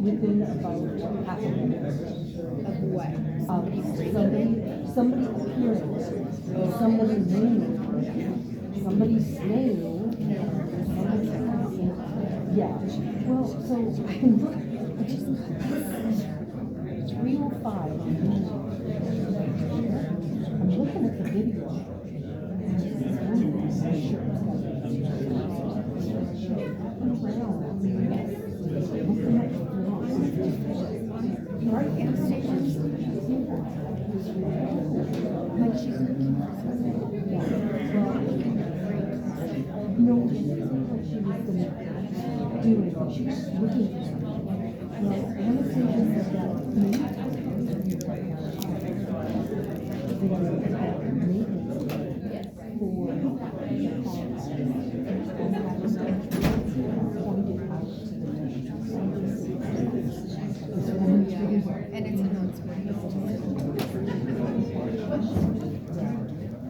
Within about half a minute. Of what? Somebody appearing, somebody ringing, somebody saying, yeah. Well, so I can look, it's just 3:05. I'm looking at the video. Right in the station. Like she's no, she didn't say what she was gonna do anything. She was looking for something. Well, Anastasia said that maintenance And it's a non-sporting.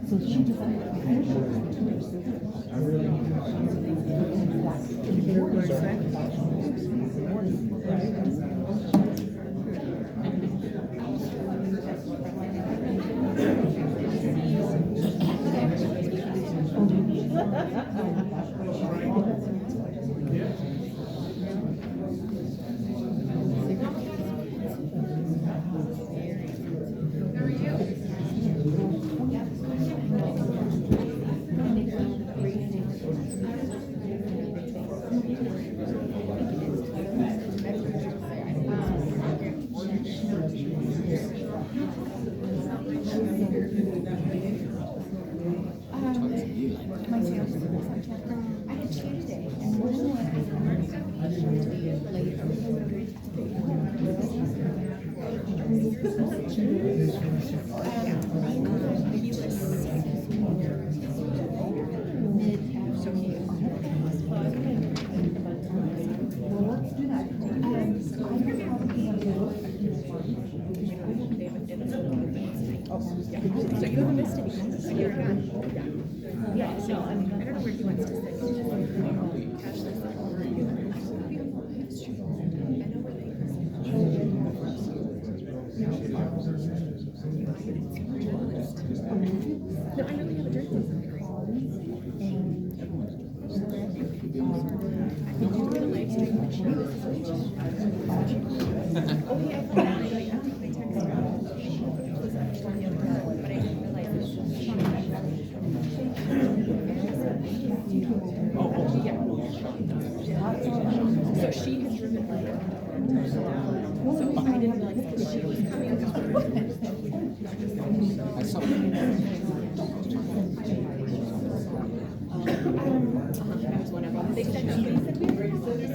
so she decided to finish it. So you haven't missed anything. So you're done. Yeah, so I don't know where he wants to sit. Ashley's like, oh, it's true. I know where they No, I really have a drink list. Did you get a live stream? Oh, yeah, I thought I texted her. Was on the other card, but I didn't realize it was So she had driven later. So I didn't realize that she was coming. I saw I was one of them. They said no, they said we were going to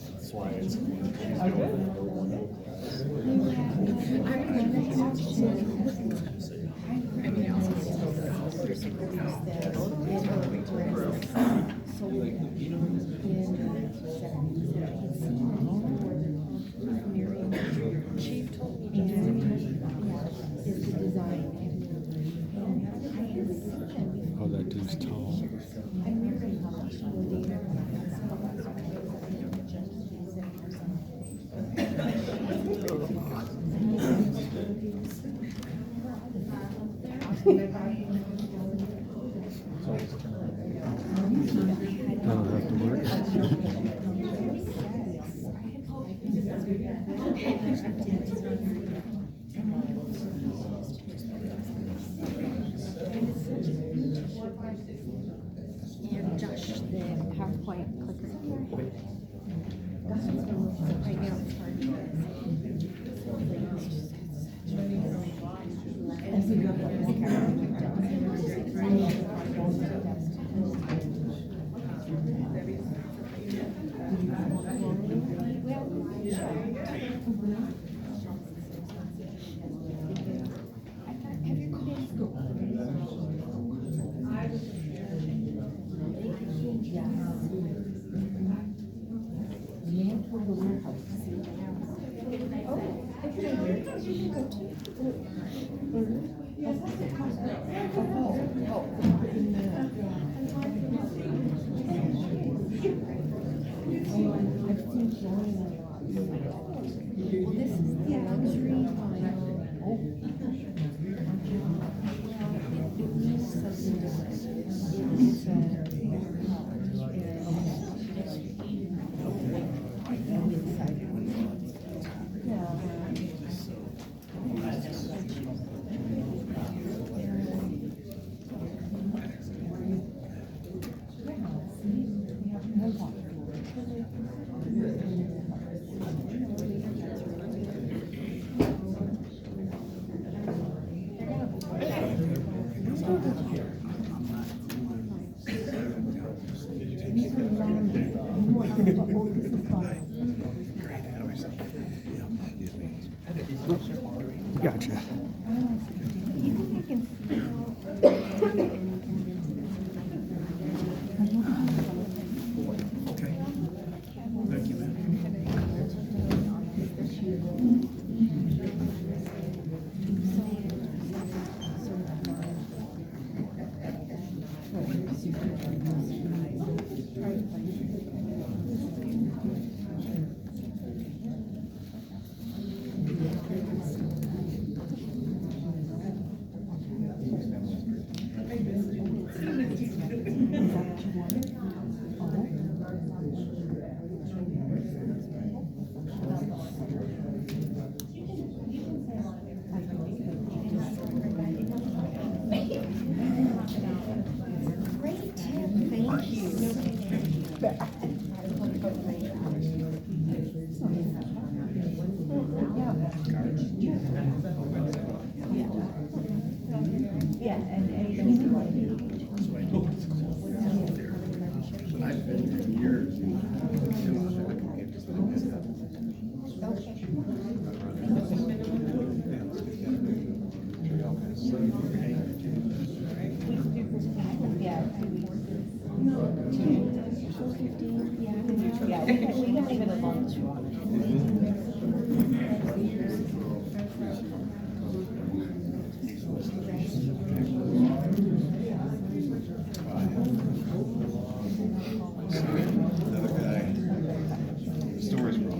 that's why it's Chief told me is the design. oh, that dude's tall. That'll have to work. And Josh, the PowerPoint clicks here. Right now it's hard. This is the luxury Gotcha. Okay. Thank you, man. Great tip, thank you. Yeah, and anything you want to do. I've been for years. Yeah. Yeah, we can leave it as long as you want it. Another guy, stories wrong.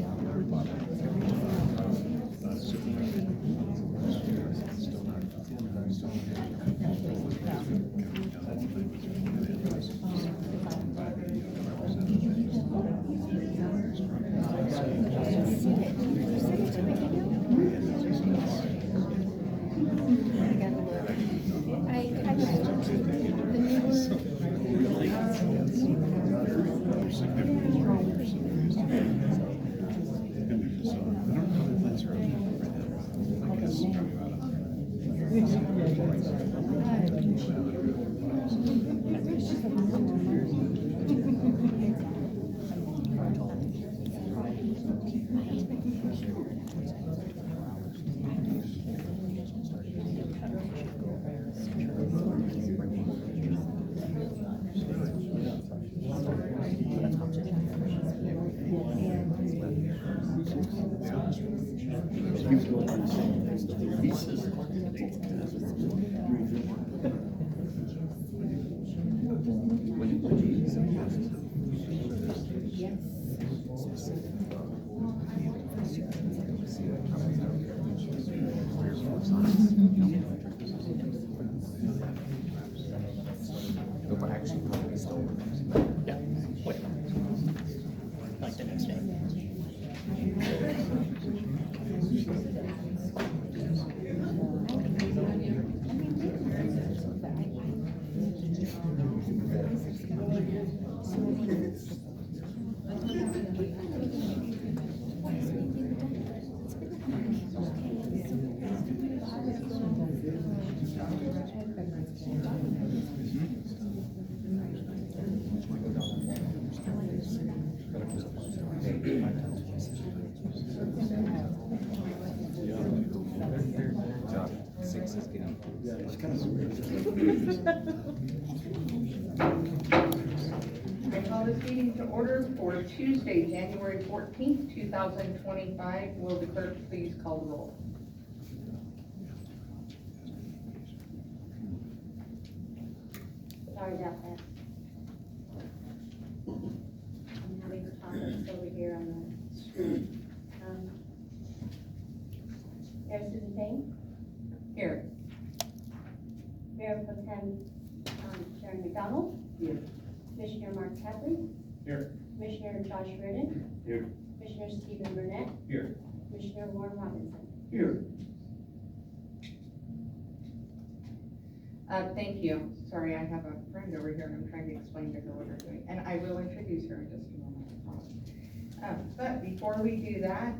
Yeah, wait. Like the next day. I call this meeting to order for Tuesday, January 14th, 2025. Will the clerk please call the roll? Sorry about that. I'm having problems over here on the screen. Mayor Susan Payne, Here. Mayor Pro Tem Sharon McDonald, Here. Commissioner Mark Hadley, Here. Commissioner Josh Reardon, Here. Commissioner Stephen Burnett, Here. Commissioner Warren Robinson. Here. Thank you. Sorry, I have a friend over here and I'm trying to explain to her what we're doing. And I will introduce her in just a moment. But before we do that,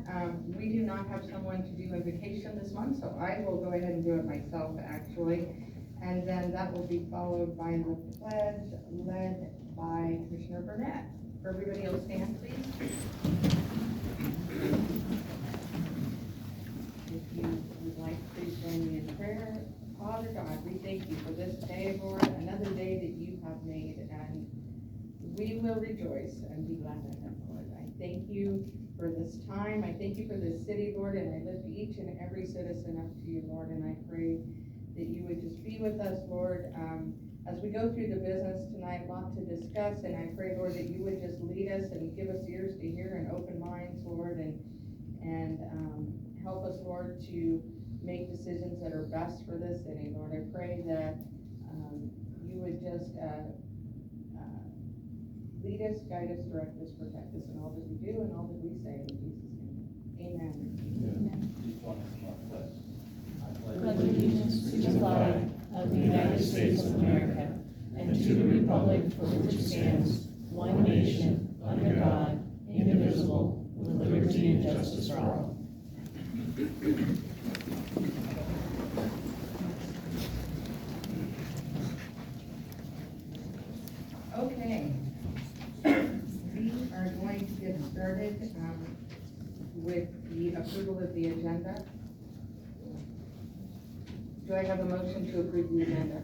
we do not have someone to do invocation this month, so I will go ahead and do it myself, actually. And then that will be followed by the pledge led by Commissioner Burnett. For everybody else, stand, please. If you would like, please join me in prayer. Father God, we thank you for this day, Lord, another day that you have made, and we will rejoice and be glad in it, Lord. I thank you for this time. I thank you for this city, Lord, and I lift each and every citizen up to you, Lord, and I pray that you would just be with us, Lord, as we go through the business tonight, a lot to discuss, and I pray, Lord, that you would just lead us and give us ears to hear and open minds, Lord, and help us, Lord, to make decisions that are best for this city, Lord. I pray that you would just lead us, guide us, direct us, protect us in all that we do and all that we say in Jesus' name. Amen. Pledge allegiance to the flag of the United States of America and to the republic for which it stands, one nation, under God, indivisible, with liberty and justice for all. Okay. We are going to get started with the approval of the agenda. Do I have a motion to approve the agenda?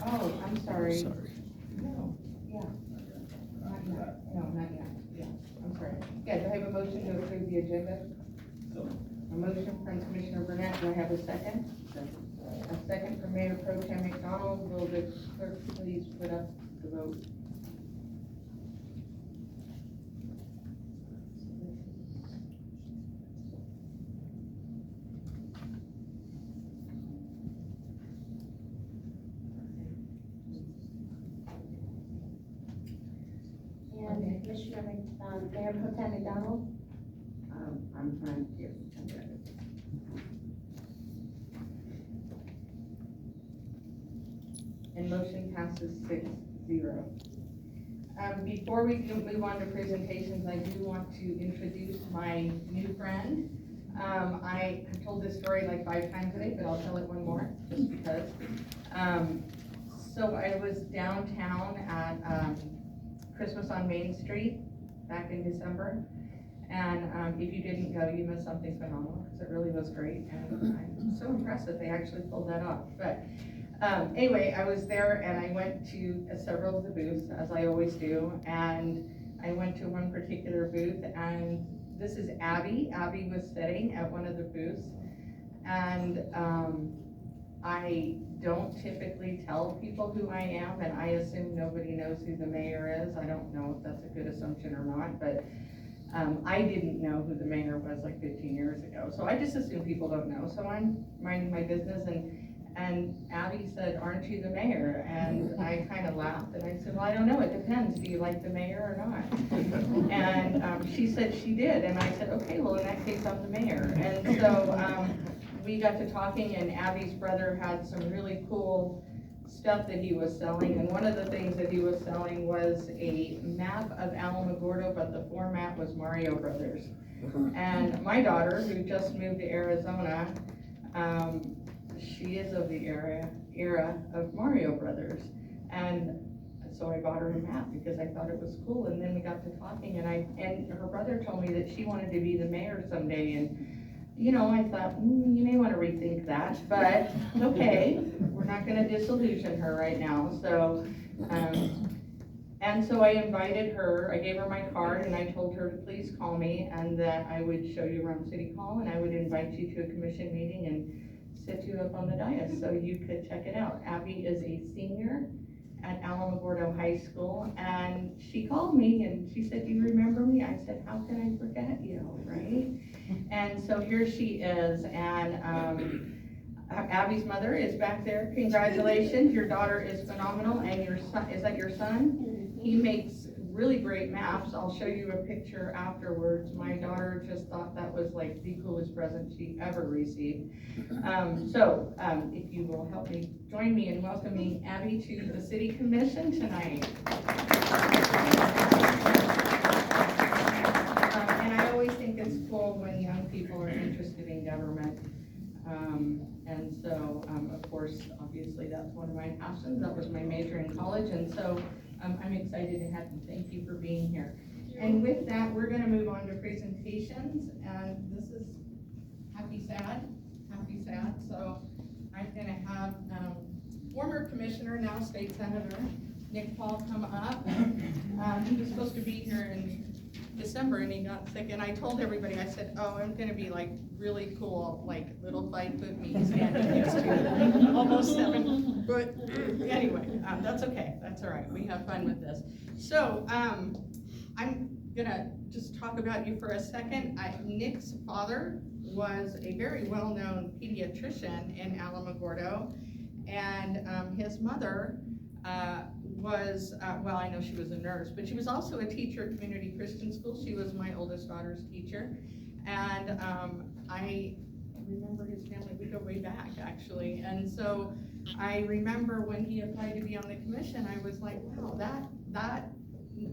Oh, I'm sorry. Sorry. No, yeah. Not yet. No, not yet. Yeah, I'm sorry. Yeah, do I have a motion to approve the agenda? A motion from Commissioner Burnett. Do I have a second? A second from Mayor Pro Tem McDonald. Will the clerk please put up the vote? And Commissioner, Mayor Pro Tem McDonald? I'm trying to get. And motion passes 6-0. Before we move on to presentations, I do want to introduce my new friend. I have told this story like 5 times today, but I'll tell it one more, just because. So I was downtown at Christmas on Main Street back in December. And if you didn't go, you missed something phenomenal, because it really was great. And I'm so impressed that they actually pulled that off. But anyway, I was there and I went to several of the booths, as I always do. And I went to one particular booth, and this is Abby. Abby was sitting at one of the booths. And I don't typically tell people who I am, and I assume nobody knows who the mayor is. I don't know if that's a good assumption or not, but I didn't know who the mayor was like 15 years ago. So I just assume people don't know. So I'm minding my business, and Abby said, "Aren't you the mayor?" And I kind of laughed, and I said, "Well, I don't know. It depends. Do you like the mayor or not?" And she said she did, and I said, "Okay, well, in that case, I'm the mayor." And so we got to talking, and Abby's brother had some really cool stuff that he was selling, and one of the things that he was selling was a map of Alamogordo, but the format was Mario Brothers. And my daughter, who just moved to Arizona, she is of the era of Mario Brothers, and so I bought her a map because I thought it was cool. And then we got to talking, and her brother told me that she wanted to be the mayor someday, and you know, I thought, you may want to rethink that, but okay, we're not going to disillusion her right now. So, and so I invited her, I gave her my card, and I told her to please call me, and that I would show you around City Hall, and I would invite you to a commission meeting and set you up on the dais so you could check it out. Abby is a senior at Alamogordo High School, and she called me and she said, "Do you remember me?" I said, "How can I forget you," right? And so here she is, and Abby's mother is back there. Congratulations, your daughter is phenomenal, and your son, is that your son? He makes really great maps. I'll show you a picture afterwards. My daughter just thought that was like the coolest present she ever received. So if you will help me, join me in welcoming Abby to the City Commission tonight. And I always think it's cool when young people are interested in government. And so, of course, obviously that's one of my passions. That was my major in college, and so I'm excited to have you. Thank you for being here. And with that, we're going to move on to presentations, and this is happy, sad. So I'm going to have former commissioner, now state senator, Nick Paul come up. He was supposed to be here in December and he got sick, and I told everybody, I said, "Oh, I'm going to be like really cool, like little 5 foot me standing next to almost 7 foot." Anyway, that's okay. That's all right. We have fun with this. So I'm gonna just talk about you for a second. Nick's father was a very well-known pediatrician in Alamogordo, and his mother was, well, I know she was a nurse, but she was also a teacher at Community Christian School. She was my oldest daughter's teacher, and I remember his family. We go way back, actually, and so I remember when he applied to be on the commission, I was like, wow, that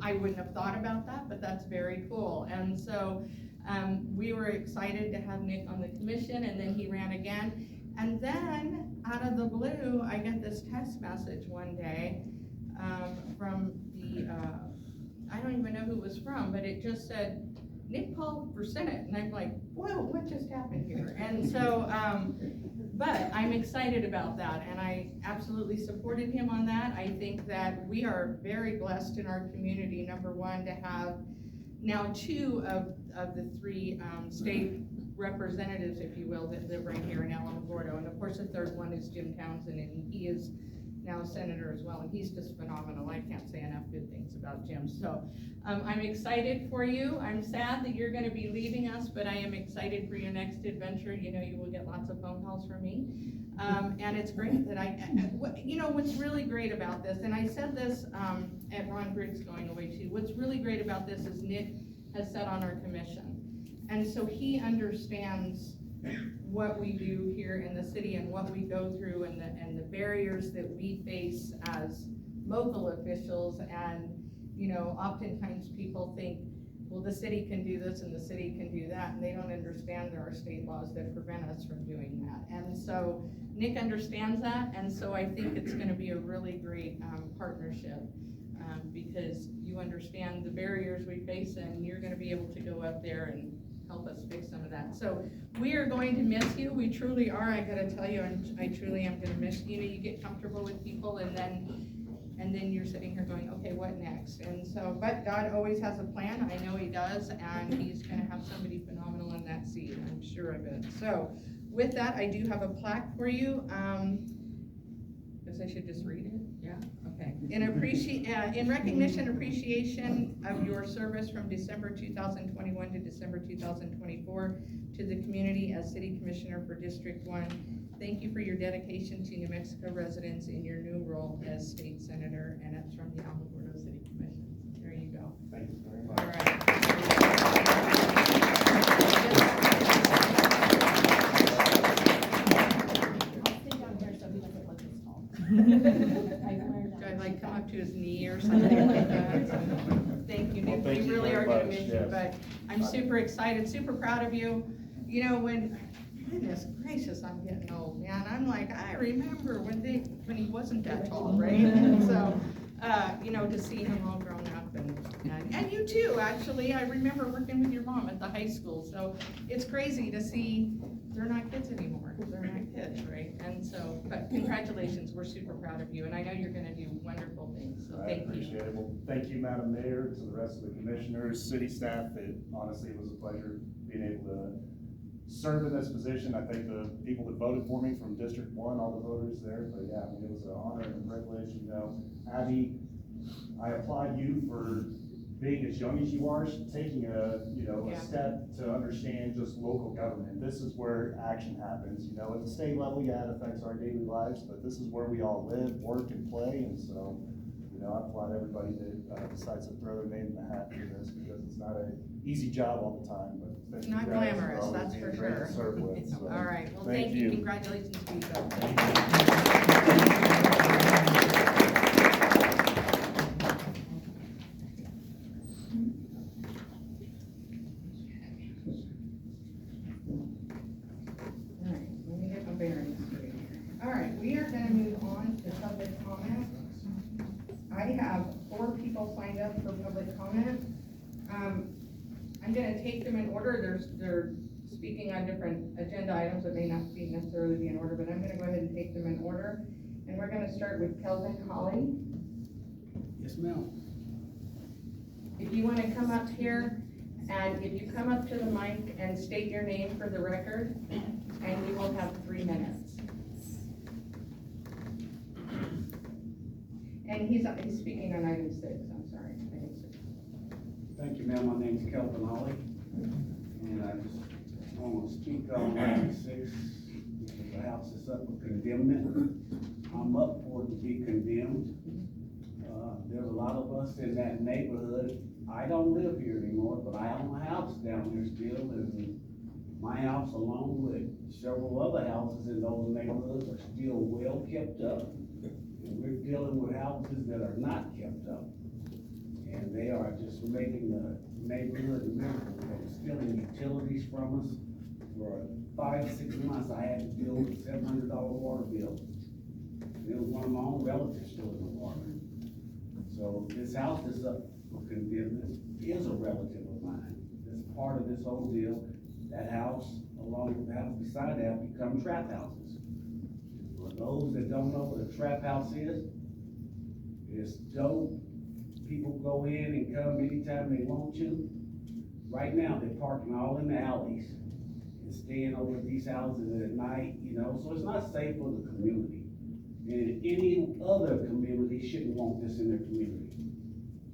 I wouldn't have thought about that, but that's very cool. And so we were excited to have Nick on the commission, and then he ran again. And then, out of the blue, I get this text message one day from the, I don't even know who it was from, but it just said, Nick Paul for Senate. And I'm like, whoa, what just happened here? And so, but I'm excited about that, and I absolutely supported him on that. I think that we are very blessed in our community, number one, to have now 2 of the 3 state representatives, if you will, that live right here in Alamogordo. And of course, the third one is Jim Townsend, and he is now a senator as well, and he's just phenomenal. I can't say enough good things about Jim. So I'm excited for you. I'm sad that you're gonna be leaving us, but I am excited for your next adventure. You know, you will get lots of phone calls from me. And it's great that you know, what's really great about this, and I said this at Ron Griggs going away too, what's really great about this is Nick has sat on our commission. And so he understands what we do here in the city and what we go through and the barriers that we face as local officials. And, you know, oftentimes people think, well, the city can do this and the city can do that, and they don't understand there are state laws that prevent us from doing that. And so Nick understands that, and so I think it's gonna be a really great partnership. Because you understand the barriers we face, and you're gonna be able to go up there and help us fix some of that. So we are going to miss you. We truly are. I gotta tell you, I truly am gonna miss you. You know, you get comfortable with people, and then you're sitting here going, okay, what next? And so, but God always has a plan. I know He does, and He's gonna have somebody phenomenal in that seat. I'm sure of it. So with that, I do have a plaque for you. Guess I should just read it. Yeah. Okay. In recognition, appreciation of your service from December 2021 to December 2024 to the community as City Commissioner for District 1. Thank you for your dedication to New Mexico residents in your new role as State Senator, and it's from the Alamogordo City Commission. There you go. Thank you very much. All right. Do I like come up to his knee or something like that? Thank you, Nick. Well, thank We you really very are gonna much, miss you, yes. but I'm super excited, super proud of you. You know, goodness gracious, I'm getting old, man. I'm like, I remember when he wasn't that tall, right? And so, you know, to see him all grown up and you too, actually. I remember working with your mom at the high school, so it's crazy to see they're not kids anymore. They're not kids, right? And so, but congratulations, we're super proud of you, and I know you're gonna do wonderful things, so I thank you. appreciate it. Well, thank you, Madam Mayor, to the rest of the commissioners, city staff. It honestly was a pleasure being able to serve in this position. I thank the people that voted for me from District 1, all the voters there. But yeah, I mean, it was an honor and a privilege. You know, Abby, I applaud you for being as young as you are, taking a step to understand just local government. This is where action happens. You know, at the state level, yeah, it affects our daily lives, but this is where we all live, work, and play. And so, you know, I applaud everybody that decides to throw their name in the hat for this, because it's not an easy job all the time. But It's not glamorous, that's for sure. Serve with, so. All right, well, thank you. Congratulations to you both. All right, let me get my bearings straight here. All right, we are gonna move on to public comment. I have 4 people signed up for public comment. I'm gonna take them in order. They're speaking on different agenda items that may not necessarily be in order, but I'm gonna go ahead and take them in order. And we're gonna start with Kelvin Holly. Yes, ma'am. If you wanna come up here, and if you come up to the mic and state your name for the record, and you will have 3 minutes. And he's speaking on item 6, I'm sorry, item 6. Thank you, ma'am. My name's Kelvin Holly, and I just want to speak on item 6, because the house is up for condemnment. I'm up for it to be condemned. There's a lot of us in that neighborhood. I don't live here anymore, but I own a house down there still, and my house, along with several other houses in those neighborhoods, are still well kept up. And we're dealing with houses that are not kept up. And they are just making the neighborhood miserable. They're stealing utilities from us for 5, 6 months, I had to deal with a $700 water bill. And it was one of my own relatives storing the water. So this house that's up for condemnation is a relative of mine. That's part of this whole deal. That house, along with the house beside that, become trap houses. For those that don't know what a trap house is, it's dope. People go in and come anytime they want to. Right now, they're parking all in the alleys and staying over at these houses at night, you know, so it's not safe for the community. And any other community shouldn't want this in their community.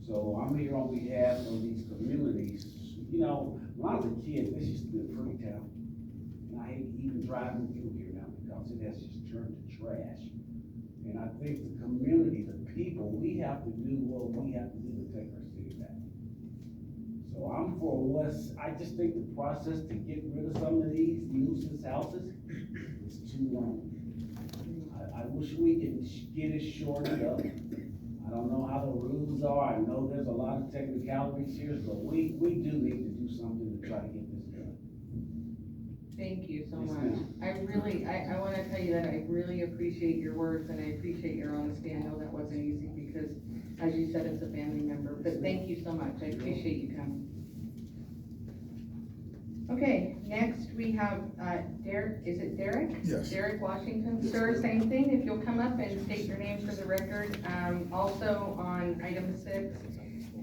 So I'm here on behalf of these communities. You know, when I was a kid, this used to be a pretty town. And I hate even driving through here now because it has just turned to trash. And I think the community, the people, we have to do what we have to do to take our city back. So I'm for less, I just think the process to get rid of some of these nuisance houses is too long. I wish we could get it shortened up. I don't know how the rules are. I know there's a lot of technicalities here, but we do need to do something to try to get this done. Thank you so Yes, much. ma'am. I really, I wanna tell you that I really appreciate your words and I appreciate your honesty. I know that wasn't easy because, as you said, it's a family member, but thank you so much. I appreciate you coming. Okay, next we have, Derek, is it Derek? Yes. Derek Washington. Sir, same thing, if you'll come up and state your name for the record. Also on item 6,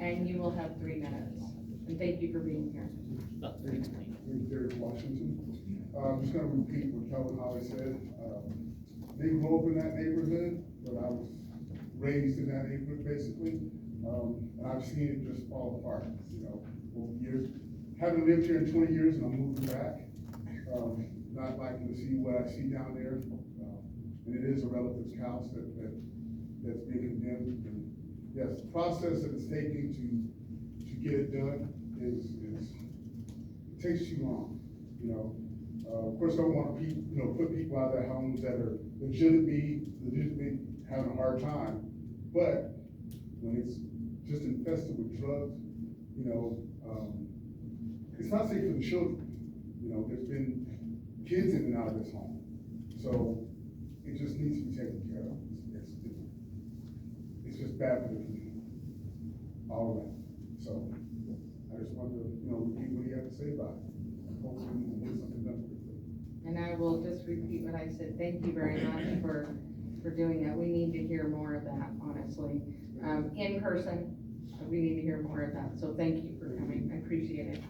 and you will have 3 minutes. And thank you for being here. About 30 minutes. I'm Derek Washington. I'm just gonna repeat what Kelvin Holly said. Didn't grow up in that neighborhood, but I was raised in that neighborhood basically. And I've seen it just fall apart, you know, over years. Haven't lived here in 20 years and I'm moving back. Not liking to see what I see down there. And it is a relative's house that's being condemned. And yes, the process that it's taking to get it done is it takes too long, you know. Of course, I don't want to put people out of their homes that are legitimately having a hard time. But when it's just infested with drugs, you know, it's not safe for the children. You know, there's been kids in and out of this home. So it just needs to be taken care of. It's just bad for the community, all around. So I just wanted to, repeat what he had to say about it. Hopefully we can get something done quickly. And I will just repeat what I said. Thank you very much for doing that. We need to hear more of that, honestly. In person, we need to hear more of that. So thank you for coming. I appreciate it.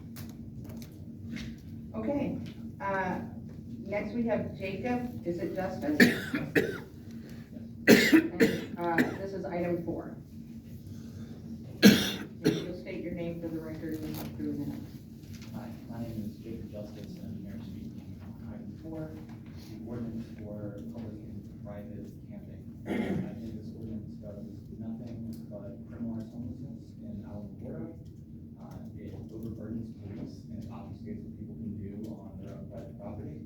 Okay, next we have Jacob, is it Justice? And this is item 4. And you'll state your name for the record and have 3 minutes. Hi, my name is Jacob Justice, and Mayor speaking on item 4, the ordinance for public and private camping. I think this ordinance does nothing but criminalize homelessness in Alamogordo. It overburdens police and it obfuscates what people can do on their own private property.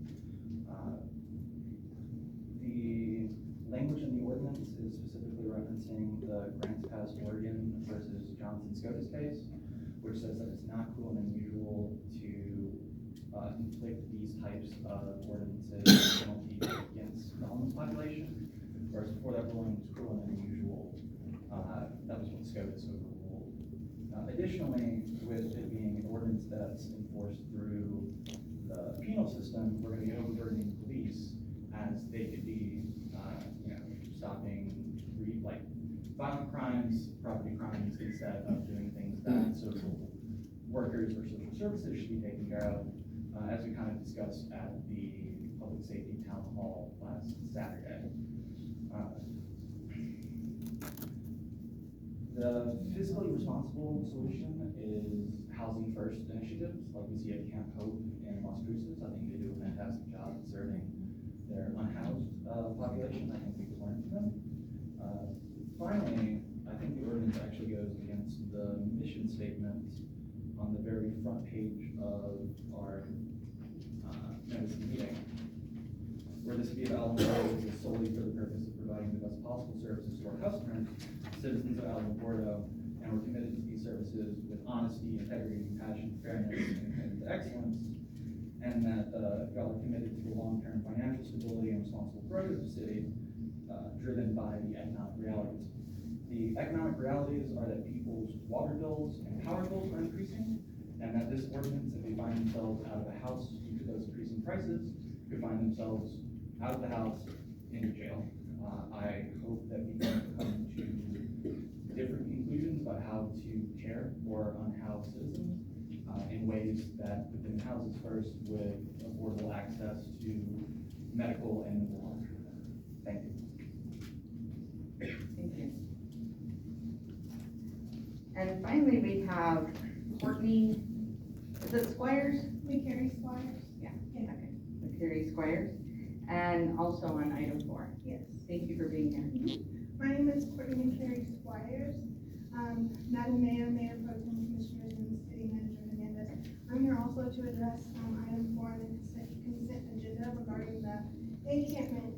The language in the ordinance is specifically referencing the Grants Pass, Oregon versus Johnson SCOTUS case, which says that it's not cruel and unusual to inflict these types of ordinances and penalties against the homeless population, whereas before that ruling was cruel and unusual. That was what SCOTUS overruled. Additionally, with it being an ordinance that's enforced through the penal system, we're going to be overburdening police as they could be, stopping violent crimes, property crimes, instead of doing things that social workers or social services should be taking care of, as we kind of discussed at the Public Safety Town Hall last Saturday. The fiscally responsible solution is housing first initiatives, like we see at Camp Hope in Las Cruces. I think they do a fantastic job at serving their unhoused population. I think we can learn from them. Finally, I think the ordinance actually goes against the mission statement on the very front page of our notice of meeting, where the city of Alamogordo is solely for the purpose of providing the best possible services to our customers, citizens of Alamogordo, and we're committed to these services with honesty, integrity, compassion, fairness, and commitment to excellence. and that y'all are committed to the long-term financial stability and responsible growth of the city, driven by the economic realities. The economic realities are that people's water bills and power bills are increasing, and that this ordinance, if they find themselves out of the house due to those increasing prices, could find themselves out of the house into jail. I hope that we can come to different conclusions about how to care for unhoused citizens in ways that put them in houses first with affordable access to medical and mental health treatment. Thank you. Thank you. And finally, we have Courtney, is it Squires? McCary Squires. Yeah, okay, McCary Squires, and also on item 4. Yes. Thank you for being here. My name is Courtney McCary Squires. Madam Mayor, Mayor Pro Tem, Commissioners, and City Manager Hernandez. I'm here also to address item 4 on the consent agenda regarding the encampment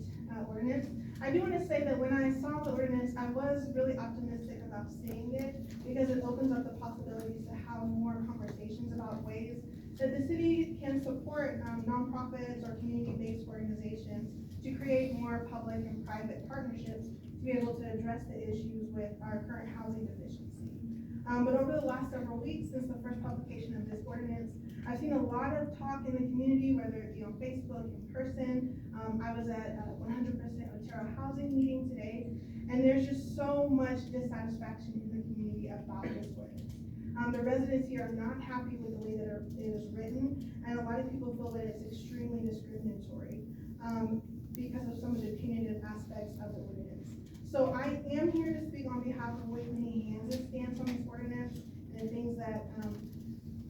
ordinance. I do want to say that when I saw the ordinance, I was really optimistic about seeing it because it opens up the possibilities to have more conversations about ways that the city can support nonprofits or community-based organizations to create more public and private partnerships to be able to address the issues with our current housing deficiency. But over the last several weeks, since the first publication of this ordinance, I've seen a lot of talk in the community, whether it be on Facebook, in person. I was at 100% Otero housing meeting today, and there's just so much dissatisfaction in the community about this ordinance. The residents here are not happy with the way that it is written, and a lot of people feel that it's extremely discriminatory because of some of the punitive aspects of the ordinance. So I am here to speak on behalf of Whitney Hands' stance on this ordinance and things that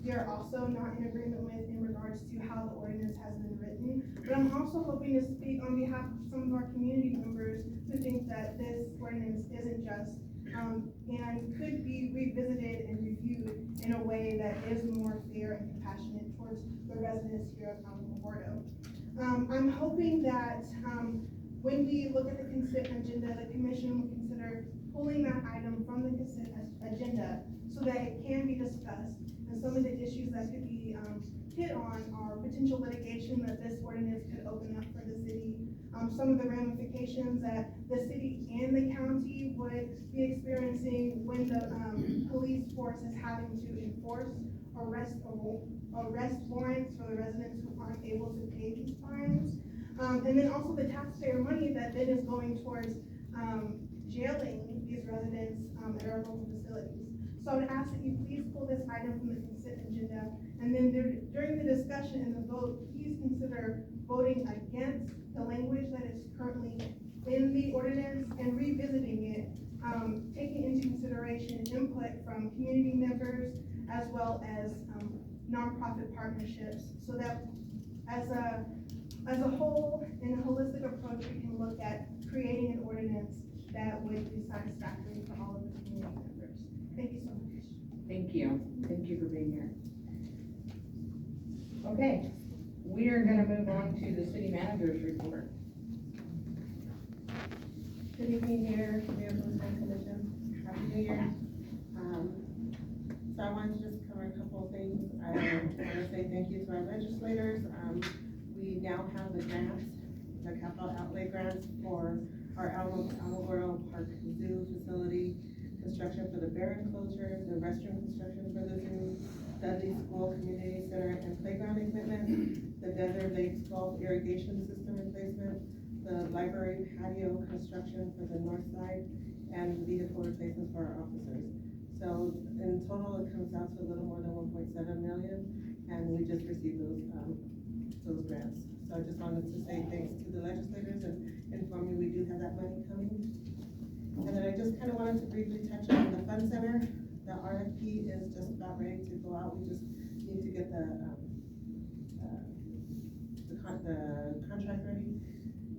we are also not in agreement with in regards to how the ordinance has been written. But I'm also hoping to speak on behalf of some of our community members who think that this ordinance isn't just and could be revisited and reviewed in a way that is more fair and compassionate towards the residents here of Alamogordo. I'm hoping that when we look at the consent agenda, the commission will consider pulling that item from the consent agenda so that it can be discussed. And some of the issues that could be hit on are potential litigation that this ordinance could open up for the city, some of the ramifications that the city and the county would be experiencing when the police force is having to enforce arrest warrants for the residents who aren't able to pay these fines. And then also the taxpayer money that then is going towards jailing these residents at our local facilities. So I would ask that you please pull this item from the consent agenda, and then during the discussion and the vote, please consider voting against the language that is currently in the ordinance and revisiting it, taking into consideration input from community members as well as nonprofit partnerships, so that as a whole, in a holistic approach, we can look at creating an ordinance that would be satisfactory for all of the community members. Thank you so much. Thank you. Thank you for being here. Okay, we are going to move on to the city manager's report. Good evening, Mayor, Mayor Pro Tem, Commission. Happy New Year. So I wanted to just cover a couple of things. I want to say thank you to our legislators. We now have the grants, the capital outlay grants for our Alamogordo Park Zoo facility, construction for the bear enclosure, the restroom construction for the zoo, Dudley School Community Center and playground equipment, the Desert Lakes Golf irrigation system replacement, the library patio construction for the north side, and vehicle replacements for our officers. So in total, it comes out to a little more than 1.7 million, and we just received those grants. So I just wanted to say thanks to the legislators and inform you we do have that money coming. And then I just kind of wanted to briefly touch on the fun center. The RFP is just about ready to go out. We just need to get the contract ready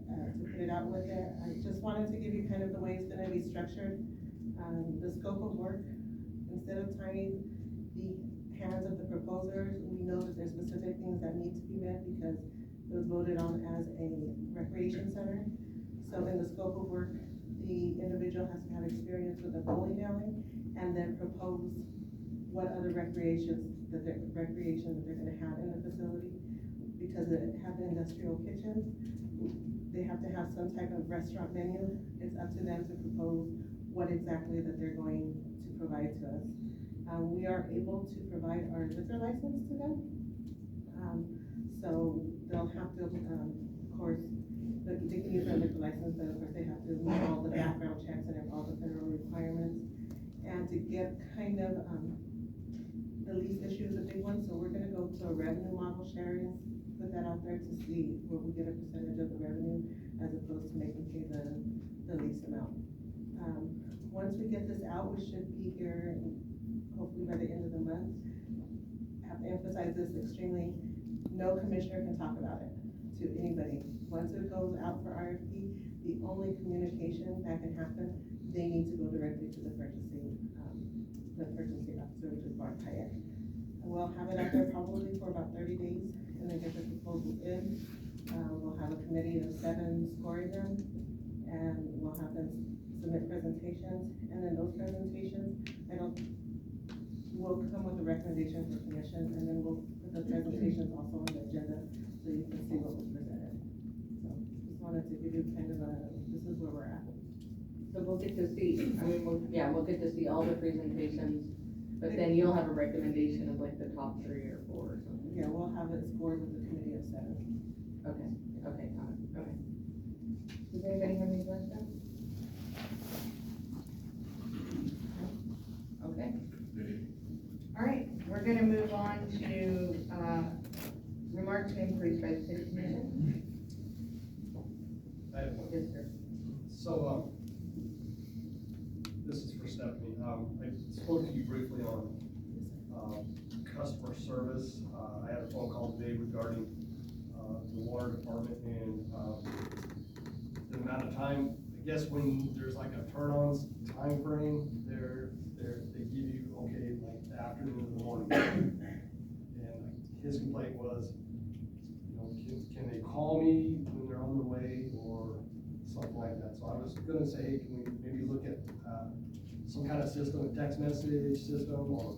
to put it out with it. I just wanted to give you kind of the way it's going to be structured. The scope of work, instead of tying the hands of the proposers, we know that there's specific things that need to be met because it was voted on as a recreation center. So in the scope of work, the individual has to have experience with a bowling alley and then propose what other recreation that they're gonna have in the facility. because they have the industrial kitchen, they have to have some type of restaurant menu. It's up to them to propose what exactly that they're going to provide to us. We are able to provide our liquor license to them. So they'll have to, of course, they can use their liquor license, but of course they have to meet all the background checks and all the federal requirements. And to get kind of, the lease issue is a big one, so we're gonna go to a revenue model sharing, put that out there to see where we get a percentage of the revenue as opposed to making pay the lease amount. Once we get this out, we should be here hopefully by the end of the month. Have to emphasize this extremely, no commissioner can talk about it to anybody. Once it goes out for RFP, the only communication that can happen, they need to go directly to the purchasing officer, which is Mark Hayek. And we'll have it out there probably for about 30 days and then get the proposals in. We'll have a committee of 7 scoring them, and we'll have them submit presentations, and then those presentations, we'll come with a recommendation for commission, and then we'll put the presentations also on the agenda so you can see what was presented. So just wanted to give you kind of this is where we're at. So we'll get to see, we'll get to see all the presentations, but then you'll have a recommendation of like the top 3 or 4 or something. Yeah, we'll have it scored with a committee of 7. Okay, got it, okay. Does anybody have any questions? Okay. All right, we're gonna move on to, remarks and inquiries by the city commission. I have one. Yes, sir. So, this is for Stephanie. I spoke to you briefly on, customer service. I had a phone call today regarding, the water department and, the amount of time, I guess when there's like a turn-on time frame, they give you, okay, like the afternoon and the morning. And his complaint was, you know, can they call me when they're on the way or something like that? So I was gonna say, hey, can we maybe look at, some kind of system, a text message system, or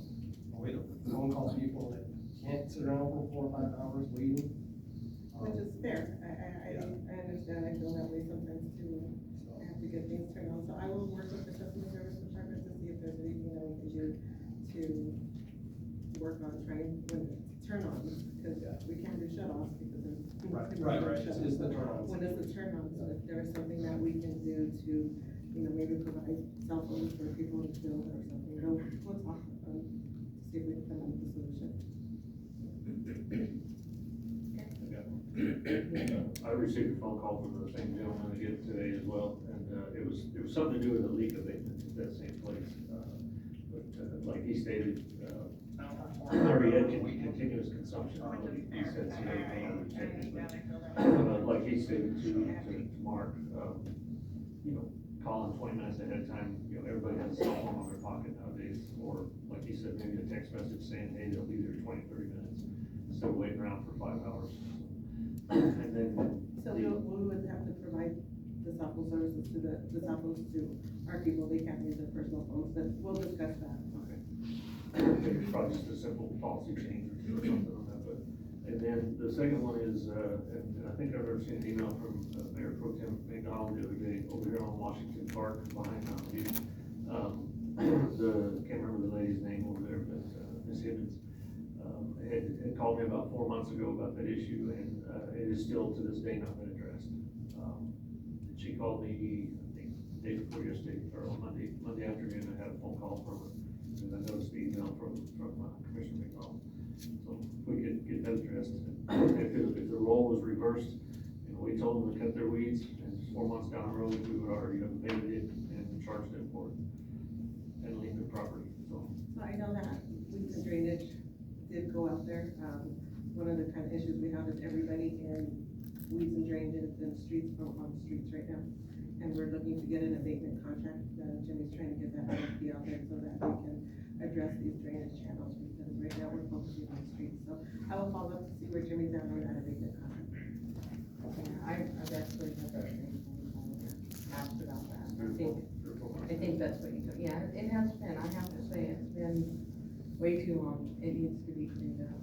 a way to phone call people that can't sit around for 4 or 5 hours waiting? Which is fair. I understand. I feel that way sometimes too. I have to get things turned on. So I will work with the customer service department to see if there's anything that we can do to work on trying when turn-ons, because we can't do shut-offs because there's. Right, it's the turn-ons. When it's the turn-ons, so if there is something that we can do to, you know, maybe provide cell phones for people to fill or something, we'll talk, to see if we can come up with a solution. I received a phone call from the same gentleman again today as well, and it was something to do with a leak abatement at that same place. But like he stated, where he had continuous consumption, he said, like he stated to Mark, you know, calling 20 minutes ahead of time. You know, everybody has a cell phone in their pocket nowadays, or like he said, maybe a text message saying, hey, they'll be there 20-30 minutes instead of waiting around for 5 hours. And then so we would have to provide the cell phone services to the cell phones to our people. They can't use their personal phones, but we'll discuss that. okay. It's probably just a simple policy change or something on that. But and then the second one is, and I think I've ever seen an email from Mayor Pro Tem McDonald the other day over here on Washington Park behind Mountain View. Can't remember the lady's name over there, but Ms. Hibbins. Had called me about 4 months ago about that issue, and it is still to this day not been addressed. She called me, I think, the day before yesterday, or on Monday afternoon. I had a phone call from her, and I noticed the email from Commissioner McDonald. So if we could get that addressed, if the role was reversed, you know, we told them to cut their weeds, and 4 months down the road, we would already have abated it and charged them for it and leave their property. So I know that weeds and drainage did go out there. One of the kind of issues we have is everybody in weeds and drainage and streets on the streets right now. And we're looking to get an abatement contract. Jimmy's trying to get that RFP out there so that we can address these drainage channels, because right now we're focusing on streets. So I will follow up to see where Jimmy's at on that abatement contract. I've actually never asked about that. I think that's what you do. Yeah, it has been, I have to say, it's been way too long. It needs to be cleaned up.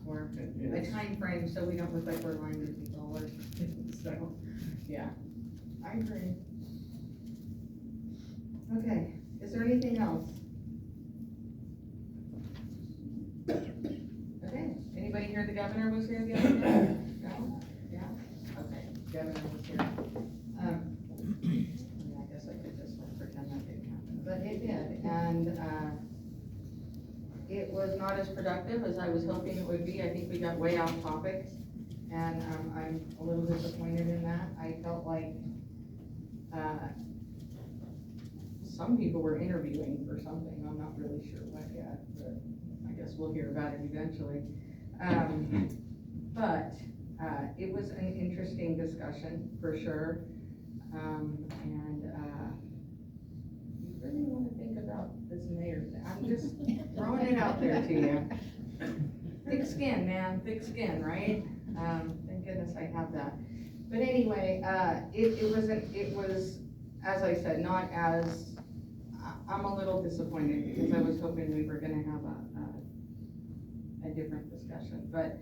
Or, a time frame so we don't look like we're lying to people or, so, yeah, I agree. Okay, is there anything else? Okay, anybody hear the governor was here the other day? No? Yeah? Okay, governor was here. I guess I could just pretend that didn't happen, but it did, and, it was not as productive as I was hoping it would be. I think we got way off topic, and, I'm a little disappointed in that. I felt like, some people were interviewing for something, I'm not really sure what yet, but I guess we'll hear about it eventually. But it was an interesting discussion, for sure. And you really want to think about this mayor thing. I'm just throwing it out there to you. Thick skin, man, thick skin, right? Thank goodness I have that. But anyway, it was, as I said, not as, I'm a little disappointed because I was hoping we were gonna have a different discussion, but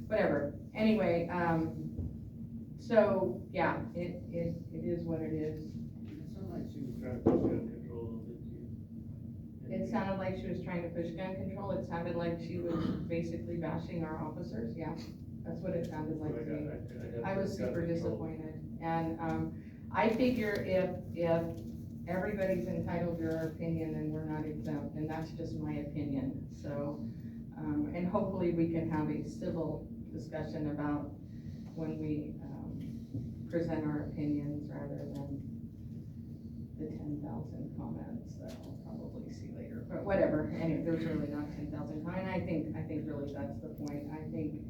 whatever. Anyway, so, yeah, it is what it is. It sounded like she was trying to push gun control a little bit too. It sounded like she was trying to push gun control. It sounded like she was basically bashing our officers. Yeah, that's what it sounded like to me. I was super disappointed. And I figure if everybody's entitled to their opinion and we're not exempt, and that's just my opinion. So, and hopefully we can have a civil discussion about when we present our opinions rather than the 10,000 comments that we'll probably see later. But whatever, anyway, there's really not 10,000 comments. I think really that's the point. I think,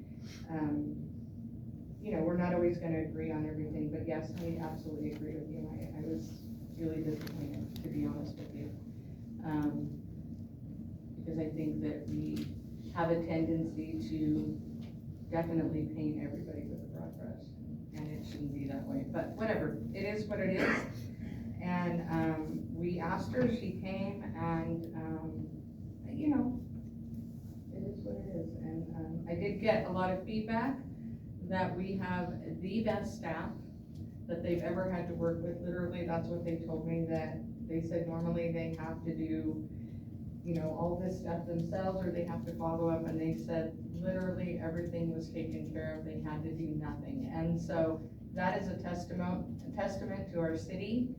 you know, we're not always gonna agree on everything, but yes, I absolutely agree with you. I was really disappointed, to be honest with you. Because I think that we have a tendency to definitely paint everybody with a broad brush, and it shouldn't be that way, but whatever, it is what it is. And, we asked her, she came, and, you know, it is what it is. And, I did get a lot of feedback that we have the best staff that they've ever had to work with. Literally, that's what they told me, that they said normally they have to do, you know, all this stuff themselves, or they have to follow up, and they said literally everything was taken care of. They had to do nothing. And so that is a testament to our city.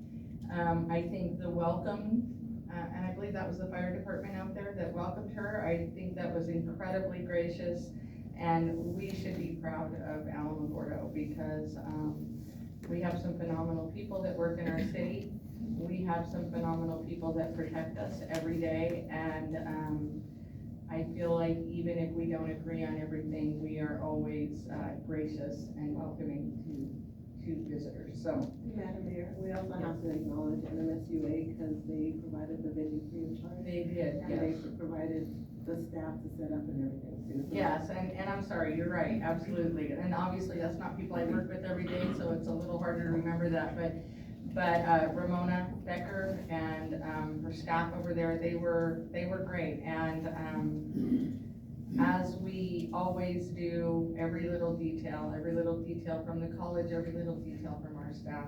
I think the welcome, and I believe that was the fire department out there that welcomed her. I think that was incredibly gracious, and we should be proud of Alamogordo because we have some phenomenal people that work in our city. We have some phenomenal people that protect us every day, and I feel like even if we don't agree on everything, we are always gracious and welcoming to visitors. So, Madam Mayor, we also have to acknowledge NMSUA because they provided the venue free of charge. they did, And yes. they provided the staff to set up and everything too. So Yes, and I'm sorry, you're right, absolutely. And obviously, that's not people I work with every day, so it's a little harder to remember that, but Ramona Becker and her staff over there, they were great. And as we always do, every little detail from the college, every little detail from our staff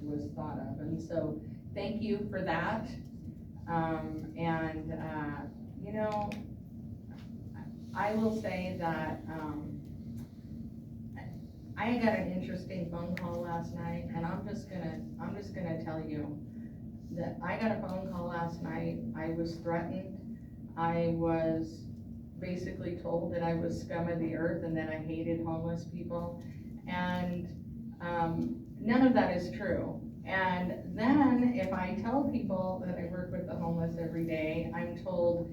was thought of. And so, thank you for that. You know, I will say that, I got an interesting phone call last night, and I'm just gonna tell you that I got a phone call last night. I was threatened. I was basically told that I was scum of the earth and that I hated homeless people, and none of that is true. And then if I tell people that I work with the homeless every day, I'm told,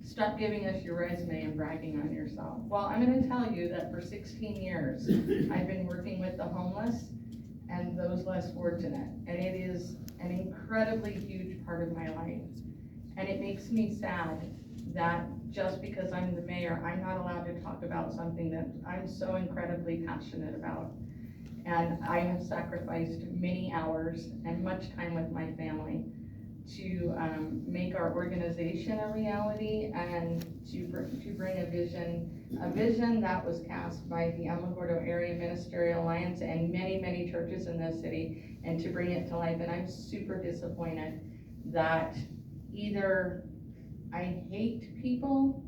stop giving us your resume and bragging on yourself. Well, I'm gonna tell you that for 16 years, I've been working with the homeless and those less fortunate. And it is an incredibly huge part of my life. And it makes me sad that just because I'm the mayor, I'm not allowed to talk about something that I'm so incredibly passionate about. And I have sacrificed many hours and much time with my family to make our organization a reality and to bring a vision that was cast by the Alamogordo Area Ministerial Alliance and many, many churches in this city, and to bring it to life. And I'm super disappointed that either I hate people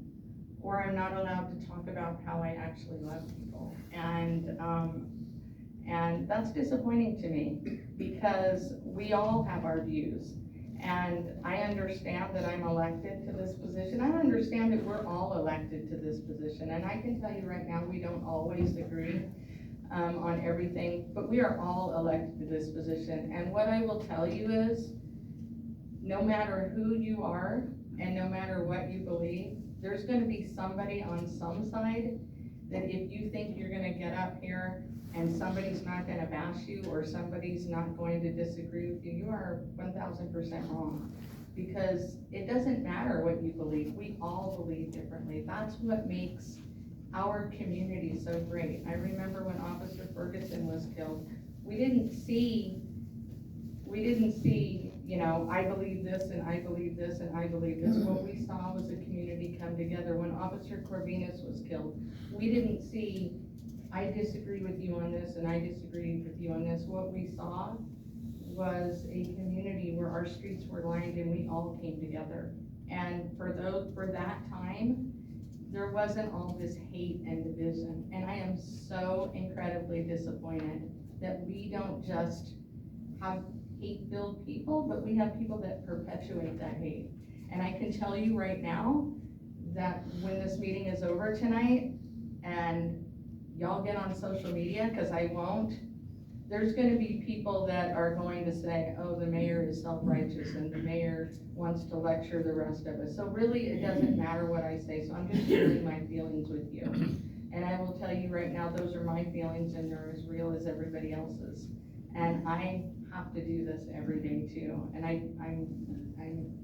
or I'm not allowed to talk about how I actually love people. And that's disappointing to me, because we all have our views. And I understand that I'm elected to this position. I understand that we're all elected to this position. And I can tell you right now, we don't always agree on everything, but we are all elected to this position. And what I will tell you is, no matter who you are and no matter what you believe, there's gonna be somebody on some side that if you think you're gonna get up here and somebody's not gonna bash you or somebody's not going to disagree with you, you are 1000% wrong. Because it doesn't matter what you believe, we all believe differently. That's what makes our community so great. I remember when Officer Ferguson was killed, we didn't see, you know, I believe this and I believe this and I believe this. What we saw was a community come together. When Officer Corvinus was killed, we didn't see, I disagree with you on this and I disagree with you on this. What we saw was a community where our streets were lined and we all came together. And for that time, there wasn't all this hate and division. And I am so incredibly disappointed that we don't just have hate-filled people, but we have people that perpetuate that hate. And I can tell you right now that when this meeting is over tonight and y'all get on social media, because I won't, there's going to be people that are going to say, oh, the mayor is self-righteous and the mayor wants to lecture the rest of us. So really, it doesn't matter what I say. So I'm just sharing my feelings with you. And I will tell you right now, those are my feelings and they're as real as everybody else's. And I have to do this every day too. And I'm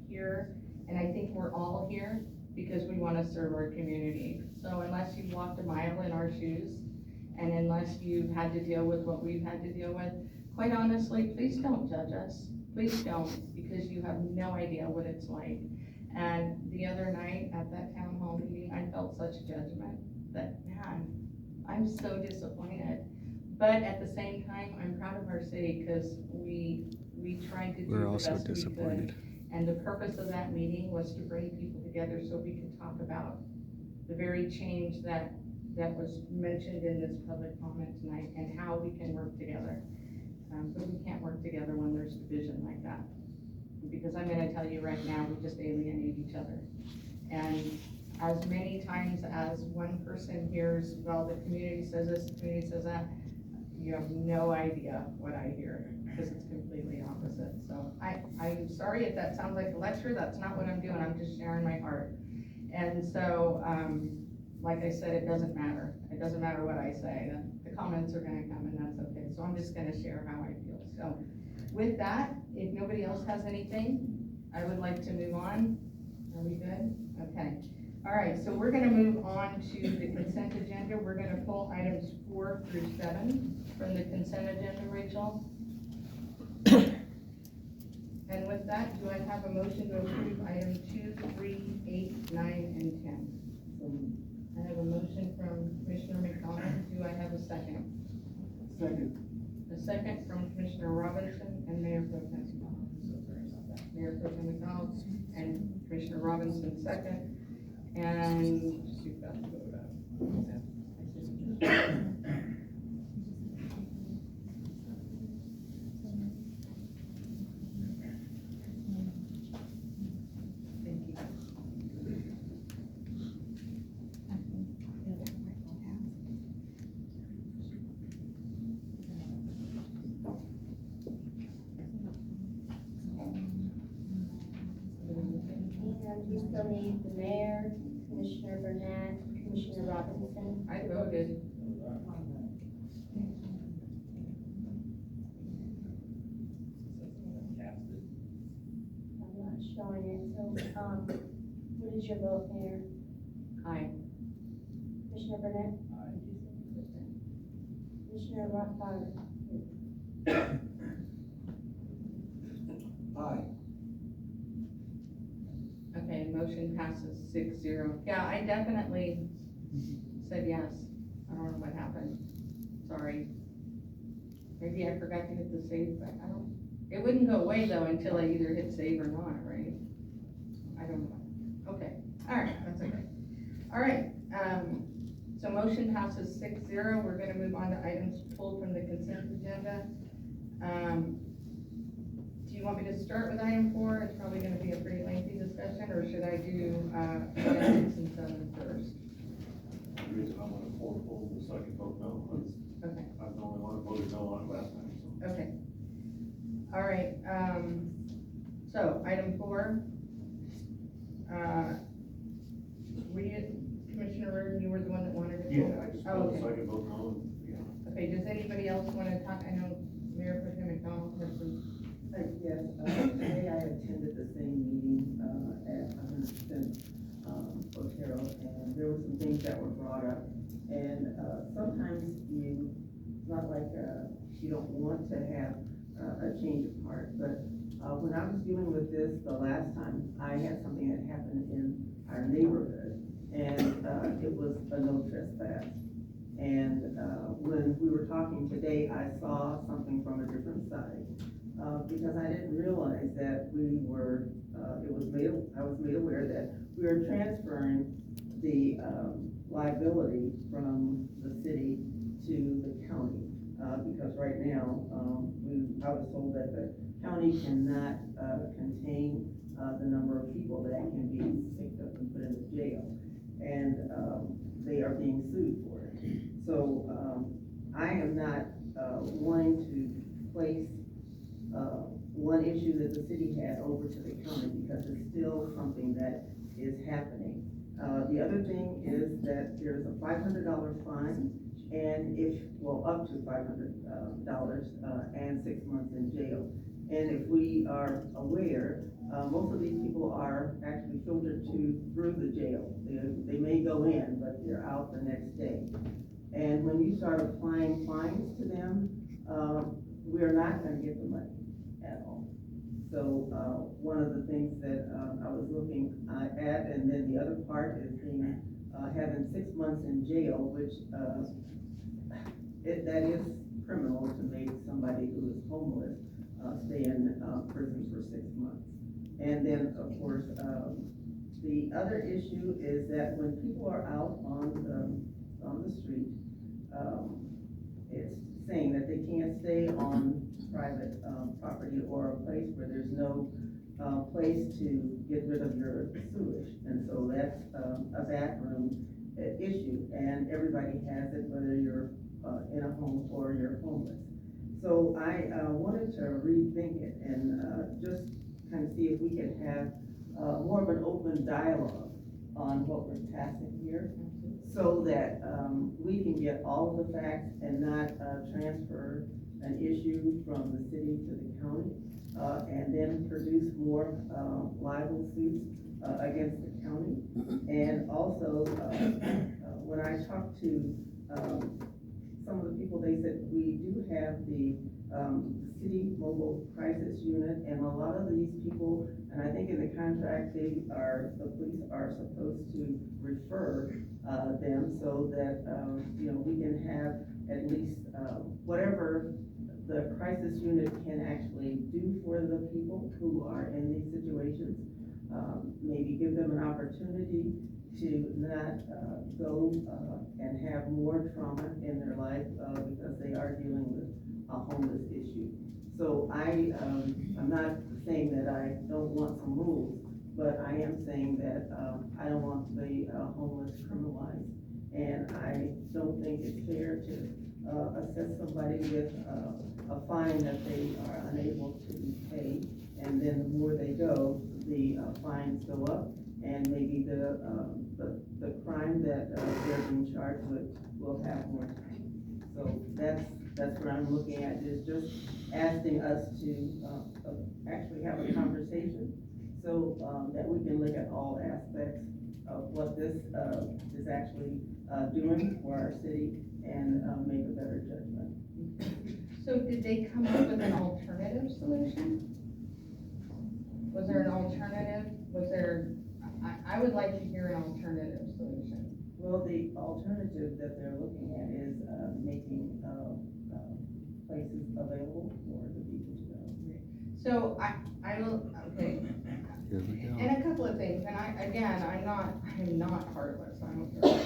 here, and I think we're all here because we want to serve our community. So unless you've walked a mile in our shoes, and unless you've had to deal with what we've had to deal with, quite honestly, please don't judge us. Please don't, because you have no idea what it's like. And the other night at that town hall meeting, I felt such judgment that, man, I'm so disappointed. But at the same time, I'm proud of our city because we tried to do the best we could. And the purpose of that meeting was to bring people together so we could talk about the very change that was mentioned in this public comment tonight and how we can work together. But we can't work together when there's division like that. Because I'm gonna tell you right now, we just alienate each other. And as many times as one person hears, well, the community says this, the community says that, you have no idea what I hear, because it's completely opposite. So I'm sorry if that sounds like a lecture. That's not what I'm doing. I'm just sharing my heart. And so, like I said, it doesn't matter. It doesn't matter what I say. The comments are gonna come, and that's okay. So I'm just gonna share how I feel. So with that, if nobody else has anything, I would like to move on. Are we good? Okay. All right, so we're gonna move on to the consent agenda. We're gonna pull items 4 through 7 from the consent agenda, Rachel. And with that, do I have a motion to approve item 2, 3, 8, 9, and 10? I have a motion from Commissioner McDonald. Do I have a second? Second. A second from Commissioner Robinson and Mayor Pro Tem McDonald. I'm so sorry about that. Mayor Pro Tem McDonald and Commissioner Robinson second. And you've got to vote up. Thank you. And we still need the mayor, Commissioner Burnett, Commissioner Robinson. I voted. I'm not showing it, so, what is your vote, Mayor? Aye. Commissioner Burnett? Aye. Commissioner Rothbard? Aye. motion passes 6-0. Yeah, I definitely said yes. I don't know what happened. Sorry. Maybe I forgot to hit the save, but I don't, it wouldn't go away though until I either hit save or not, right? I don't know. Okay, all right, that's okay. All right, so motion passes 6-0. We're gonna move on to items pulled from the consent agenda. Do you want me to start with item 4? It's probably gonna be a pretty lengthy discussion, or should I do, 5, 6, and 7 first? The reason I want to pull the second vote no is Okay. I'm the only one who voted no on it last time, so. Okay. All right, so item 4. Commissioner Reardon, you were the one that wanted to. Yeah, I just Oh, voted okay. second vote no, and, yeah. Okay, does anybody else want to talk? I know Mayor Pro Tem McDonald has some. Yes, today I attended the same meeting, at 100% Otero, and there were some things that were brought up. And, sometimes it's not like, you don't want to have a change of heart, but, when I was dealing with this the last time, I had something that happened in our neighborhood, and, it was a no trespass. And, when we were talking today, I saw something from a different side. Because I didn't realize that we were, I was made aware that we were transferring the, liability from the city to the county. Because right now, I was told that the county cannot, contain, the number of people that can be picked up and put in the jail. And, they are being sued for it. So, I am not, wanting to place one issue that the city had over to the county, because it's still something that is happening. The other thing is that there's a $500 fine, and up to $500, and 6 months in jail. And if we are aware, most of these people are actually filtered through the jail. They may go in, but they're out the next day. And when you start applying fines to them, we are not going to get the money at all. So, one of the things that, I was looking at, and then the other part is having 6 months in jail, which, that is criminal to make somebody who is homeless, stay in, prison for 6 months. And then, of course, the other issue is that when people are out on the street, it's saying that they can't stay on private property or a place where there's no place to get rid of your sewage. And so that's a bathroom issue, and everybody has it, whether you're in a home or you're homeless. So I wanted to rethink it and just kind of see if we could have more of an open dialogue on what we're passing here, so that we can get all of the facts and not transfer an issue from the city to the county, and then produce more libel suits against the county. And also, when I talked to some of the people, they said we do have the city mobile crisis unit, and a lot of these people, and I think in the contract, the police are supposed to refer them, so that we can have at least whatever the crisis unit can actually do for the people who are in these situations. Maybe give them an opportunity to not go and have more trauma in their life because they are dealing with a homeless issue. So I'm not saying that I don't want some rules, but I am saying that I don't want the homeless criminalized. And I don't think it's fair to assess somebody with a fine that they are unable to pay, and then the more they go, the fines go up, and maybe the crime that they're being charged with will have more time. So that's what I'm looking at, is just asking us to actually have a conversation, so that we can look at all aspects of what this is actually doing for our city, and make a better judgment. So did they come up with an alternative solution? Was there an alternative? Was there, I would like to hear an alternative solution. Well, the alternative that they're looking at is, making, places available for the people to go. So I will, okay, Here we go. and a couple of things, and I'm not heartless, I'm not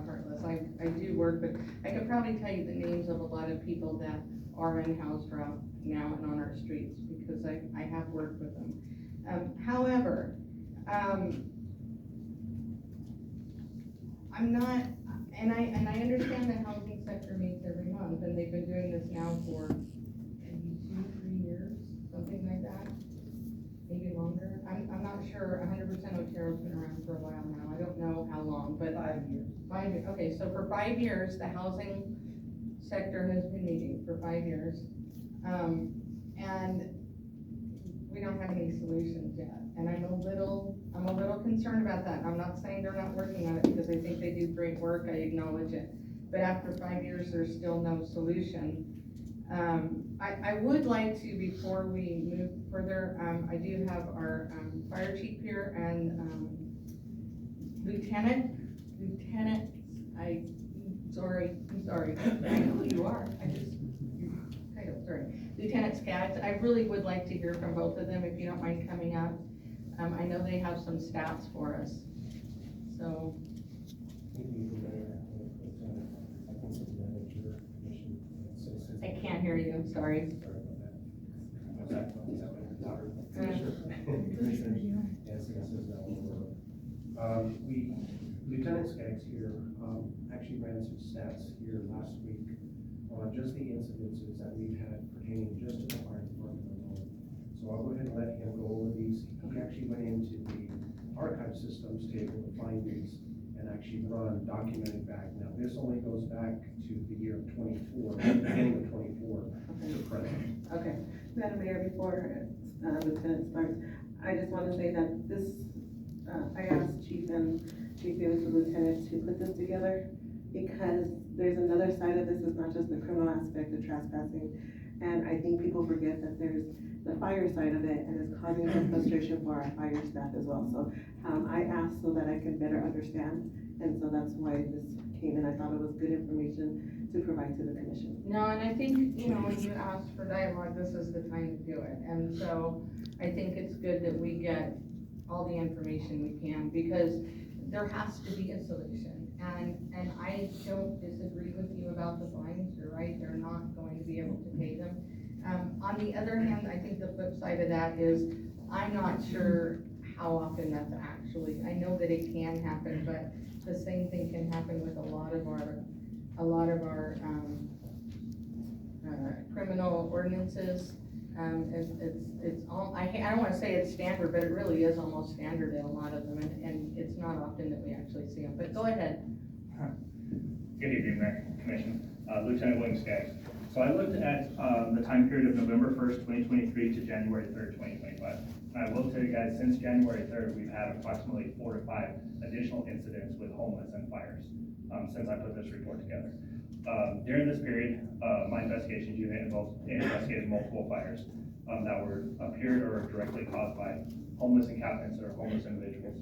heartless, I do work, but I could probably tell you the names of a lot of people that are unhoused right now and on our streets, because I have worked with them. However, I'm not, and I understand the housing sector meets every month, and they've been doing this now for maybe 2-3 years, something like that, maybe longer. I'm not sure 100%. Otero's been around for a while now. I don't know how long, but 5 years. 5 years. Okay, so for 5 years, the housing sector has been meeting for 5 years, and we don't have any solutions yet. And I'm a little concerned about that. I'm not saying they're not working on it, because I think they do great work. I acknowledge it. But after 5 years, there's still no solution. I would like to, before we move further, I do have our fire chief here and Lieutenant, I'm sorry, I know who you are, sorry. Lieutenant Skaggs, I really would like to hear from both of them, if you don't mind coming up. I know they have some stats for us, so. I can't hear you, I'm sorry. Lieutenant Skaggs here, actually ran some stats here last week on just the incidences that we've had pertaining just to the fire department alone. So I'll go ahead and let him go over these. He actually went into the archive systems table to find these and actually run documented back. Now, this only goes back to the year of 24, beginning of 24 to present. Okay. Madam Mayor, before Lieutenant starts, I just want to say that this, I asked Chief Davis, the Lieutenant, to put this together, because there's another side of this. It's not just the criminal aspect of trespassing, and I think people forget that there's the fire side of it, and it's causing some frustration for our fire staff as well. So I asked so that I could better understand, and so that's why this came in. I thought it was good information to provide to the commission. No, and I think, when you asked for dialogue, this is the time to do it. And so I think it's good that we get all the information we can, because there has to be a solution. And I don't disagree with you about the fines. You're right, they're not going to be able to pay them. On the other hand, I think the flip side of that is, I'm not sure how often that's actually, I know that it can happen, but the same thing can happen with a lot of our criminal ordinances. It's all, I don't want to say it's standard, but it really is almost standard in a lot of them, and it's not often that we actually see them. But go ahead. Good evening, Mayor, Commission. Lieutenant William Skaggs. So I looked at the time period of November 1st, 2023 to January 3rd, 2025. And I will tell you guys, since January 3rd, we've had approximately 4 to 5 additional incidents with homeless and fires since I put this report together. During this period, my investigations unit investigated multiple fires that appeared or directly caused by homeless encampments or homeless individuals.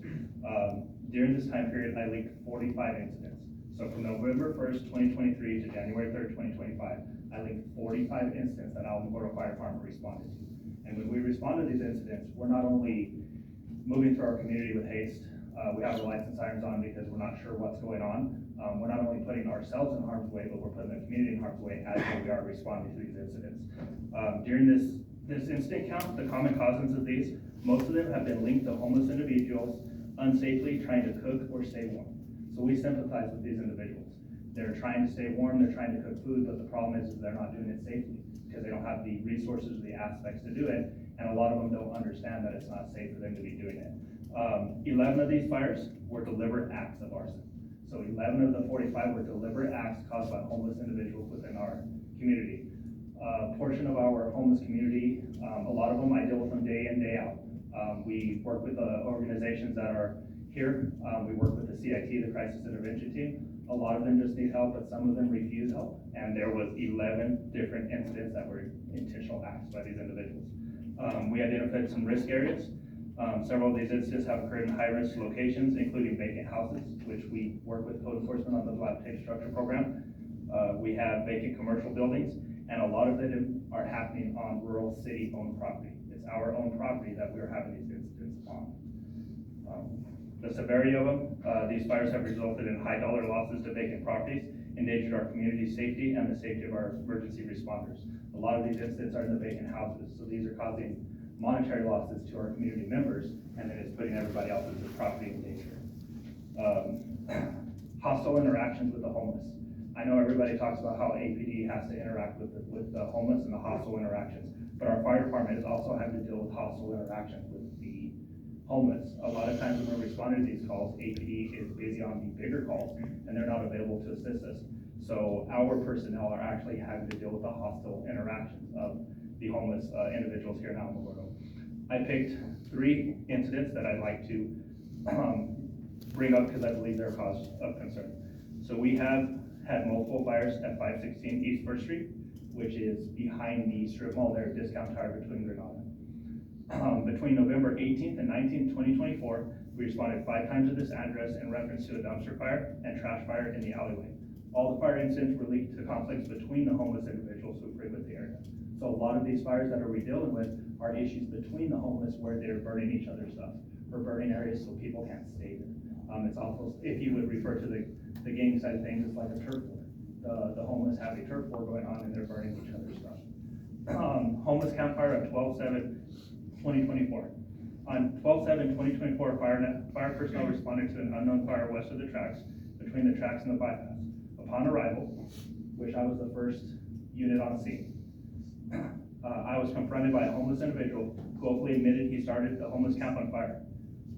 During this time period, I linked 45 incidents. So from November 1st, 2023 to January 3rd, 2025, I linked 45 incidents that Alamogordo Fire Department responded to. And when we respond to these incidents, we're not only moving through our community with haste, we have the lights and sirens on because we're not sure what's going on. We're not only putting ourselves in harm's way, but we're putting the community in harm's way as we are responding to these incidents. During this incident count, the common causes of these, most of them have been linked to homeless individuals unsafely trying to cook or stay warm. So we sympathize with these individuals. They're trying to stay warm, they're trying to cook food, but the problem is they're not doing it safely because they don't have the resources or the aspects to do it, and a lot of them don't understand that it's not safe for them to be doing it. 11 of these fires were deliberate acts of arson. So 11 of the 45 were deliberate acts caused by homeless individuals within our community. Portion of our homeless community, a lot of them I deal with them day in, day out. We work with the organizations that are here. We work with the CIT, the Crisis Intervention Team. A lot of them just need help, but some of them refuse help. And there was 11 different incidents that were intentional acts by these individuals. We identified some risk areas. Several of these incidents have occurred in high-risk locations, including vacant houses, which we work with code enforcement on the dilapidated structure program. We have vacant commercial buildings, and a lot of them are happening on rural city-owned property. It's our own property that we're having these incidents on. The severity of them, these fires have resulted in high dollar losses to vacant properties, endangered our community safety and the safety of our emergency responders. A lot of these incidents are in the vacant houses, so these are causing monetary losses to our community members, and then it's putting everybody else's property in danger. Hostile interactions with the homeless. I know everybody talks about how APD has to interact with the homeless and the hostile interactions, but our fire department is also having to deal with hostile interactions with the homeless. A lot of times when we're responding to these calls, APD is busy on the bigger calls, and they're not available to assist us. So our personnel are actually having to deal with the hostile interactions of the homeless individuals here in Alamogordo. I picked 3 incidents that I'd like to bring up because I believe they're a cause of concern. So we have had multiple fires at 516 East First Street, which is behind the strip mall there, Discount Tire between Granada. Between November 18th and 19th, 2024, we responded 5 times to this address in reference to a dumpster fire and trash fire in the alleyway. All the fire incidents were linked to conflicts between the homeless individuals who frequent the area. So a lot of these fires that we're dealing with are issues between the homeless where they're burning each other's stuff or burning areas so people can't stay there. It's also, if you would refer to the gang side of things, it's like a turf war. The homeless have a turf war going on and they're burning each other's stuff. Homeless campfire on 12/7/2024. On 12/7/2024, fire personnel responded to an unknown fire west of the tracks, between the tracks and the bypass. Upon arrival, which I was the first unit on scene, I was confronted by a homeless individual who hopefully admitted he started the homeless camp on fire.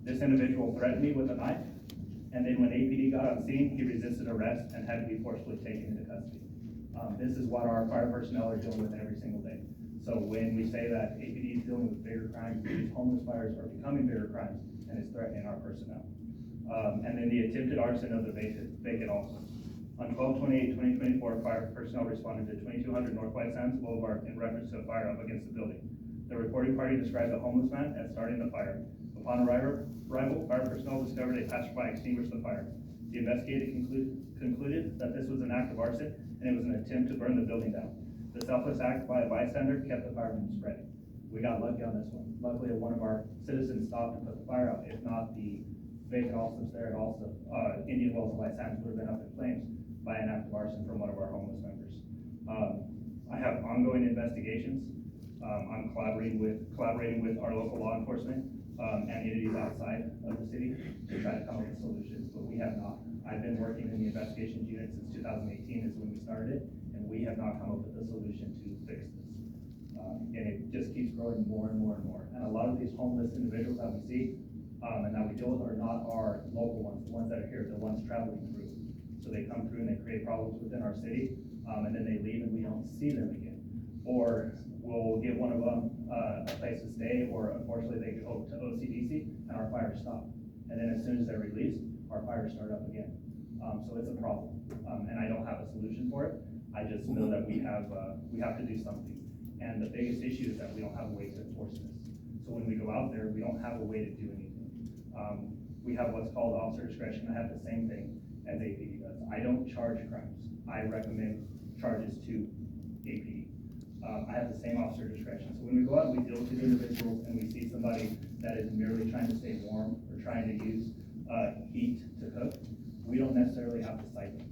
This individual threatened me with a knife, and then when APD got on scene, he resisted arrest and had to be forcibly taken into custody. This is what our fire personnel are dealing with every single day. So when we say that APD is dealing with bigger crimes, these homeless fires are becoming bigger crimes, and it's threatening our personnel. And then the attempted arson of the vacant also. On 12/28/2024, fire personnel responded to 2200 North White Sands Boulevard in reference to a fire up against the building. The reporting party described the homeless man as starting the fire. Upon arrival, fire personnel discovered a passerby extinguished the fire. The investigator concluded that this was an act of arson and it was an attempt to burn the building down. The selfless act by a bystander kept the fire from spreading. We got lucky on this one. Luckily, one of our citizens stopped and put the fire out. If not, the vacant houses there and also Indian Wells and White Sands would have been up in flames by an act of arson from one of our homeless members. I have ongoing investigations. I'm collaborating with our local law enforcement and entities outside of the city to try to come up with solutions, but we have not. I've been working in the investigations unit since 2018 is when we started it, and we have not come up with a solution to fix this. And it just keeps growing more and more and more. And a lot of these homeless individuals that we see and that we deal with are not our local ones, the ones that are here, the ones traveling through. So they come through and they create problems within our city, and then they leave and we don't see them again. Or we'll give one of them a place to stay, or unfortunately they go to OCDC and our fires stop. And then as soon as they're released, our fires start up again. So it's a problem, and I don't have a solution for it. I just know that we have to do something. And the biggest issue is that we don't have a way to enforce this. So when we go out there, we don't have a way to do anything. We have what's called officer discretion. I have the same thing as APD does. I don't charge crimes. I recommend charges to APD. I have the same officer discretion. So when we go out, we deal with the individuals and we see somebody that is merely trying to stay warm or trying to use heat to cook, we don't necessarily have to cite them.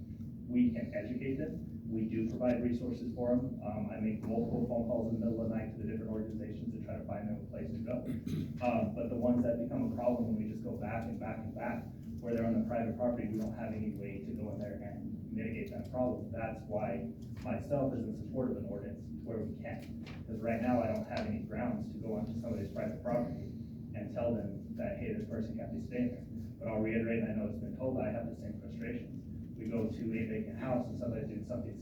We can educate them. We do provide resources for them. I make multiple phone calls in the middle of the night to the different organizations to try to find them a place to go. But the ones that become a problem when we just go back and back and back, where they're on the private property, we don't have any way to go in there and mitigate that problem. That's why myself is in support of an ordinance where we can. Because right now I don't have any grounds to go onto somebody's private property and tell them that, hey, this person can't be staying there. But I'll reiterate, and I know it's been told, I have the same frustrations. We go to a vacant house and somebody's doing something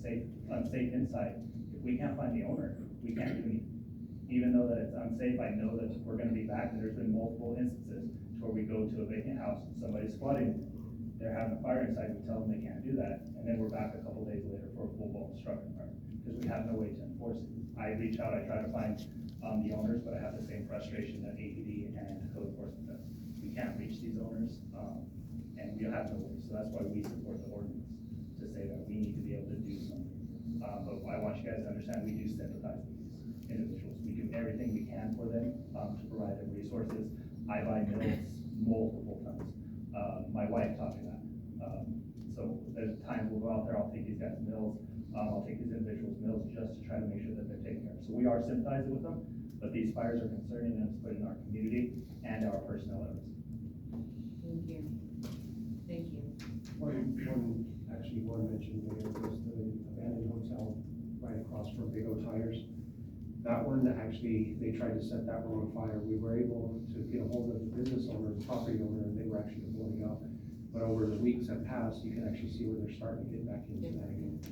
unsafe inside. If we can't find the owner, we can't do anything. Even though that it's unsafe, I know that we're gonna be back, and there's been multiple instances where we go to a vacant house, somebody's squatting, they're having a fire inside, we tell them they can't do that, and then we're back a couple days later for a full-blown structure fire, because we have no way to enforce it. I reach out, I try to find the owners, but I have the same frustration that APD and code enforcement does. We can't reach these owners, and we have no way, so that's why we support the ordinance, to say that we need to be able to do something. But I want you guys to understand, we do sympathize with these individuals. We do everything we can for them, to provide them resources. I buy mills multiple times. My wife taught me that. So there's times we'll go out there, I'll take these guys' mills, I'll take these individuals' mills just to try to make sure that they're taken care of. So we are sympathizing with them, but these fires are concerning and it's putting our community and our personnel at risk. Thank you. Thank you. One mentioned there was the abandoned hotel right across from Big O Tires. That one, actually, they tried to set that one on fire. We were able to get a hold of the business owner, the property owner, and they were actually blowing up. But over the weeks that passed, you can actually see where they're starting to get back into that again.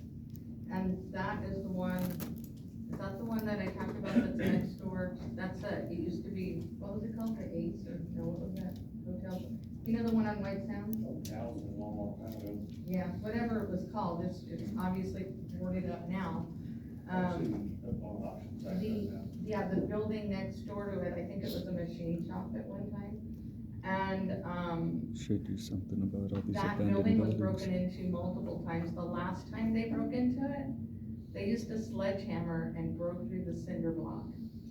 And that is the one, is that the one that I talked about that's next door? That's it used to be, what was it called, the Ace, or no, what was that hotel? You know the one on White Sound? Yeah, whatever it was called, it's obviously boarded up now. The building next door to it, I think it was a machine shop at one time. And, Should do something about all these that abandoned building was buildings. broken into multiple times. The last time they broke into it, they used a sledgehammer and broke through the cinder block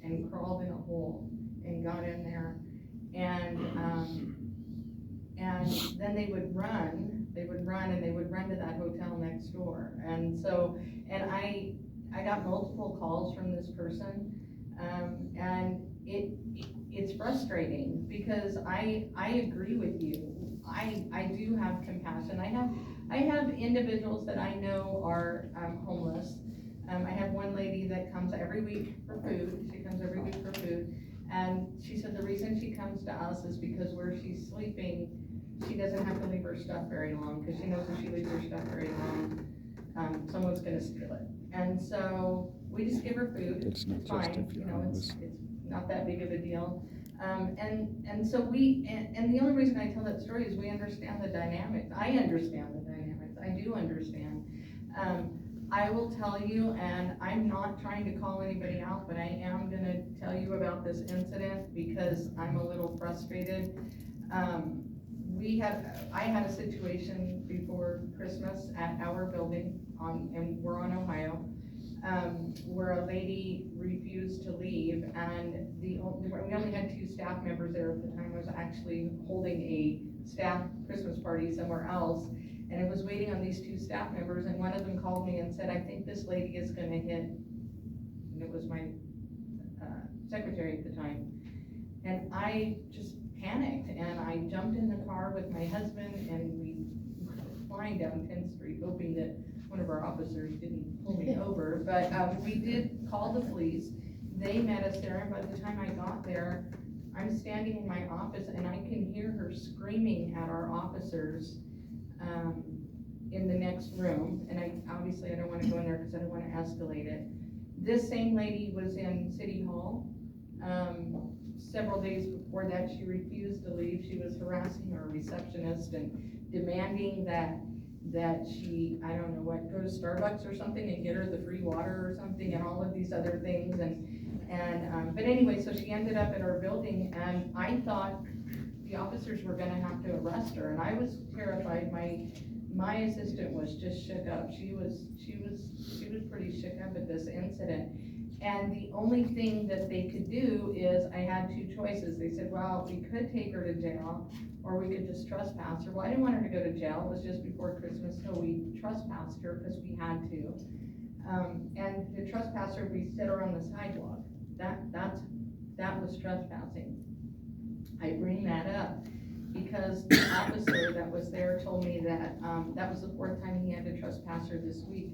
and crawled in a hole and got in there. And then they would run and they would run to that hotel next door. And so, and I got multiple calls from this person, and it's frustrating because I agree with you. I do have compassion. I have individuals that I know are homeless. I have one lady that comes every week for food. She comes every week for food. And she said the reason she comes to us is because where she's sleeping, she doesn't have to leave her stuff very long, because she knows if she leaves her stuff very long, someone's gonna steal it. And so we just give her food. It's not just fine, if you're you know, it's homeless. not that big of a deal. And so and the only reason I tell that story is we understand the dynamics. I understand the dynamics. I do understand. I will tell you, and I'm not trying to call anybody out, but I am gonna tell you about this incident because I'm a little frustrated. I had a situation before Christmas at our building and we're on Ohio, where a lady refused to leave, and we only had 2 staff members there at the time. I was actually holding a staff Christmas party somewhere else, and I was waiting on these 2 staff members, and one of them called me and said, I think this lady is gonna hit, and it was my secretary at the time, and I just panicked, and I jumped in the car with my husband, and we were flying down 10th Street, hoping that one of our officers didn't pull me over, but we did call the police. They met us there, and by the time I got there, I'm standing in my office, and I can hear her screaming at our officers in the next room, and I don't want to go in there because I don't want to escalate it. This same lady was in City Hall. Several days before that, she refused to leave. She was harassing our receptionist and demanding that she, I don't know what, go to Starbucks or something and get her the free water or something and all of these other things. But anyway, so she ended up at our building, and I thought the officers were gonna have to arrest her, and I was terrified. My assistant was just shook up. She was pretty shook up at this incident. And the only thing that they could do is, I had 2 choices. They said, well, we could take her to jail, or we could just trespass her. Well, I didn't want her to go to jail. It was just before Christmas, so we trespassed her because we had to. And the trespasser, we set her on the sidewalk. That was trespassing. I bring that up because the officer that was there told me that that was the 4th time he had to trespass her this week.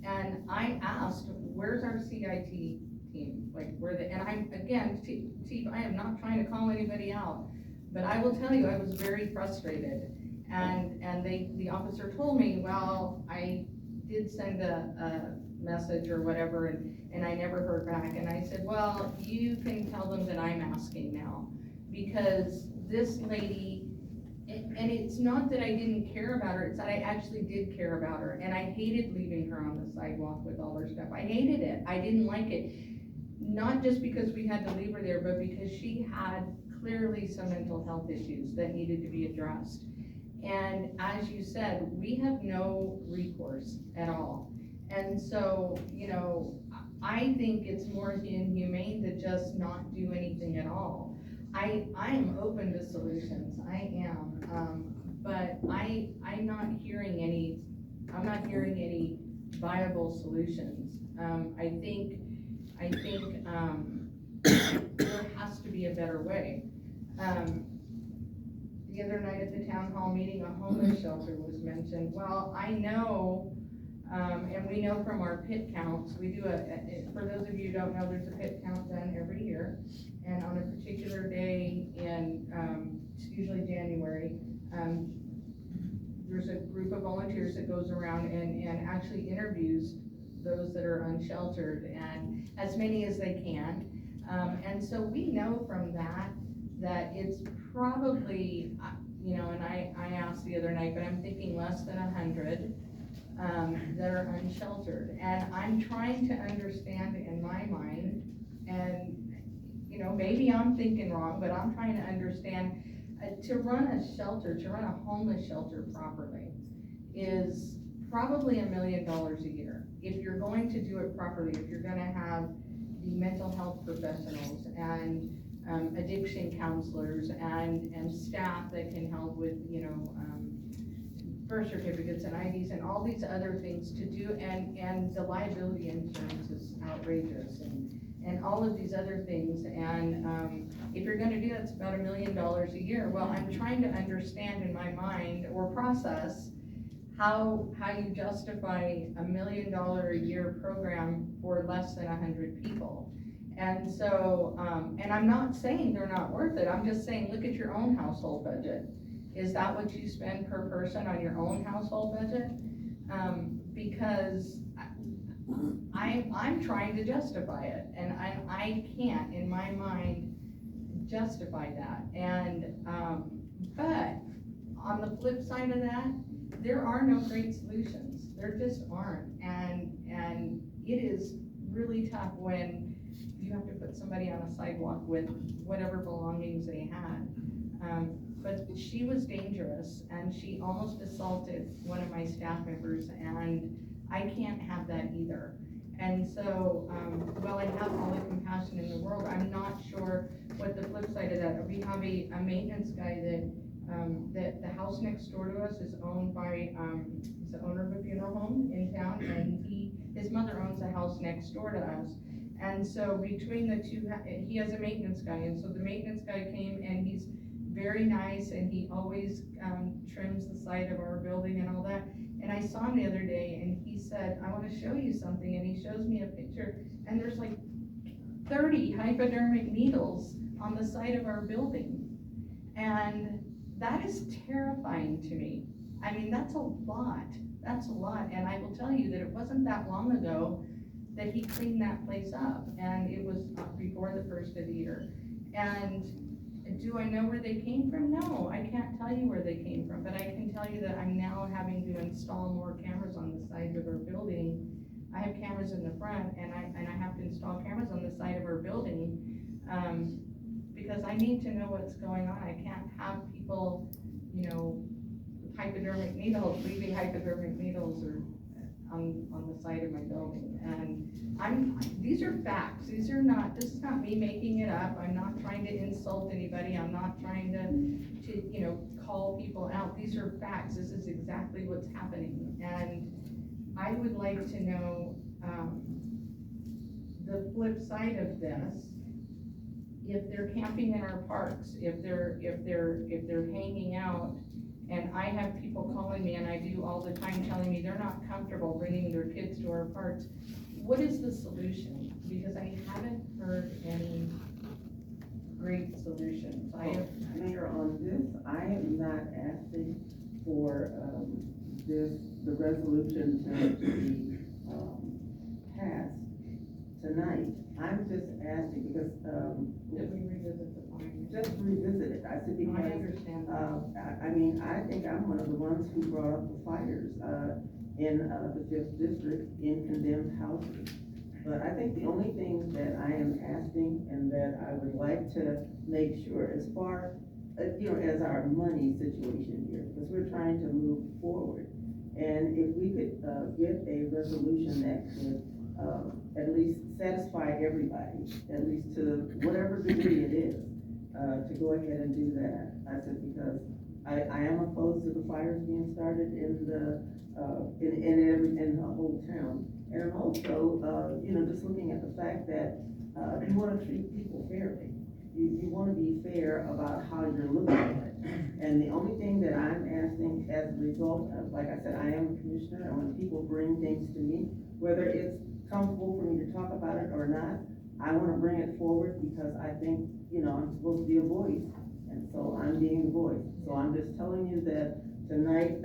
And I asked, where's our CIT team? Like, and I'm, again, Chief, I am not trying to call anybody out, but I will tell you, I was very frustrated. And the officer told me, well, I did send a message or whatever, and I never heard back. And I said, well, you can tell them that I'm asking now, because this lady, and it's not that I didn't care about her, it's that I actually did care about her, and I hated leaving her on the sidewalk with all her stuff. I hated it. I didn't like it. not just because we had to leave her there, but because she had clearly some mental health issues that needed to be addressed. And as you said, we have no recourse at all. And so, you know, I think it's more inhumane to just not do anything at all. I am open to solutions, I am, but I'm not hearing any viable solutions. I think there has to be a better way. The other night at the town hall meeting, a homeless shelter was mentioned. Well, I know, and we know from our pit counts, we do for those of you who don't know, there's a pit count done every year. And on a particular day in, it's usually January, there's a group of volunteers that goes around and actually interviews those that are unsheltered, and as many as they can. And so we know from that it's probably, you know, and I asked the other night, but I'm thinking less than 100 that are unsheltered. And I'm trying to understand in my mind, and you know, maybe I'm thinking wrong, but I'm trying to understand, to run a shelter, to run a homeless shelter properly is probably $1 million a year. If you're going to do it properly, if you're gonna have the mental health professionals and addiction counselors and staff that can help with, you know, birth certificates and IDs and all these other things to do, and the liability insurance is outrageous, and all of these other things, and if you're gonna do that, it's about $1 million a year. Well, I'm trying to understand in my mind, or process, how you justify $1 million a year program for less than 100 people. And so, and I'm not saying they're not worth it, I'm just saying, look at your own household budget. Is that what you spend per person on your own household budget? Because I'm trying to justify it, and I can't, in my mind, justify that. And, but on the flip side of that, there are no great solutions. There just aren't. And it is really tough when you have to put somebody on a sidewalk with whatever belongings they had. But she was dangerous, and she almost assaulted one of my staff members, and I can't have that either. And so, while I have all the compassion in the world, I'm not sure what the flip side of that. We have a maintenance guy that the house next door to us is owned by, he's the owner of a funeral home in town, and his mother owns a house next door to us. And so between the two, he has a maintenance guy, and so the maintenance guy came, and he's very nice, and he always trims the side of our building and all that. And I saw him the other day, and he said, I want to show you something, and he shows me a picture, and there's like 30 hypodermic needles on the side of our building. And that is terrifying to me. I mean, that's a lot, and I will tell you that it wasn't that long ago that he cleaned that place up, and it was before the first of the year. And do I know where they came from? No, I can't tell you where they came from, but I can tell you that I'm now having to install more cameras on the sides of our building. I have cameras in the front, and I have to install cameras on the side of our building, because I need to know what's going on. I can't have people, you know, with hypodermic needles, leaving hypodermic needles or on the side of my building. And these are facts. This is not me making it up. I'm not trying to insult anybody. I'm not trying to you know, call people out. These are facts. This is exactly what's happening. And I would like to know the flip side of this. If they're camping in our parks, if they're hanging out, and I have people calling me, and I do all the time, telling me they're not comfortable bringing their kids to our parks. What is the solution? Because I haven't heard any great solutions. Mayor, on this, I am not asking for the resolution to be passed tonight. I'm just asking because That we revisit the fine. Just revisit it. I said because I understand that. I mean, I think I'm one of the ones who brought up the fires in the 5th district in condemned houses, But I think the only thing that I am asking and that I would like to make sure as far, as our money situation here, because we're trying to move forward. And if we could, get a resolution that could, at least satisfy everybody, at least to whatever degree it is, to go ahead and do that. I said, because I am opposed to the fires being started in the, in the whole town. And I'm also, just looking at the fact that, you wanna treat people fairly. You wanna be fair about how you're looking at it. And the only thing that I'm asking as a result of, like I said, I am a commissioner, and when people bring things to me, whether it's comfortable for me to talk about it or not, I wanna bring it forward because I think, I'm supposed to be a voice. And so I'm being the voice. So I'm just telling you that tonight,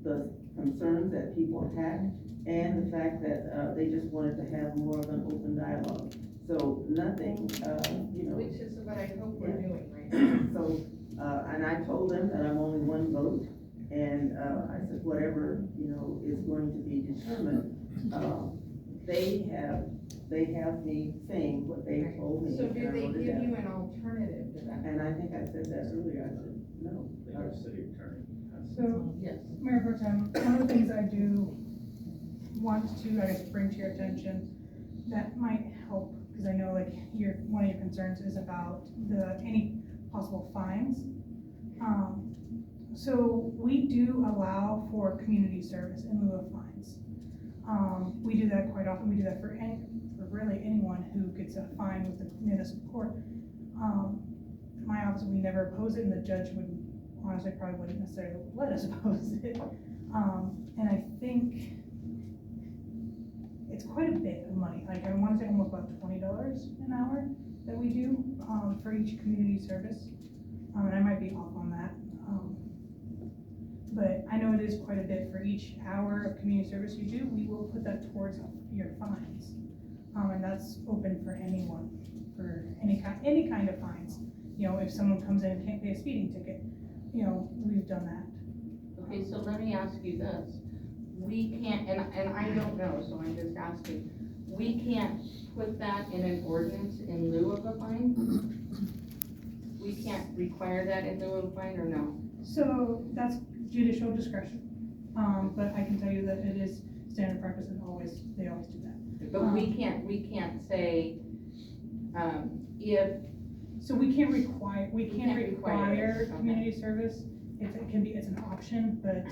the concerns that people had and the fact that, they just wanted to have more of an open dialogue. So nothing, Which is what I hope we're doing right now. So, and I told them that I'm only one vote, and, I said, whatever, is going to be determined, they have me saying what they told me. So do and I they wrote it give down. you an alternative to that? And I think I said that earlier, I said, no. Our city attorney. So, Yes. Mayor Pro Tem, one of the things I do want to, bring to your attention that might help, because I know one of your concerns is about any possible fines. So we do allow for community service in lieu of fines. We do that quite often. We do that for really anyone who gets a fine with the municipal court. My office, we never oppose it, and the judge honestly probably wouldn't necessarily let us oppose it. And I think it's quite a bit of money. I want to say almost about $20 an hour that we do, for each community service. And I might be off on that. But I know it is quite a bit for each hour of community service you do. We will put that towards your fines. And that's open for anyone, for any kind of fines. If someone comes in and can't pay a speeding ticket, we've done that. Okay, so let me ask you this. We can't, and I don't know, so I'm just asking, we can't put that in an ordinance in lieu of a fine? We can't require that in lieu of a fine, or no? So that's judicial discretion. But I can tell you that it is standard practice, and they always do that. But we can't say, if. So we can't require it, okay. community service. It's an option, but,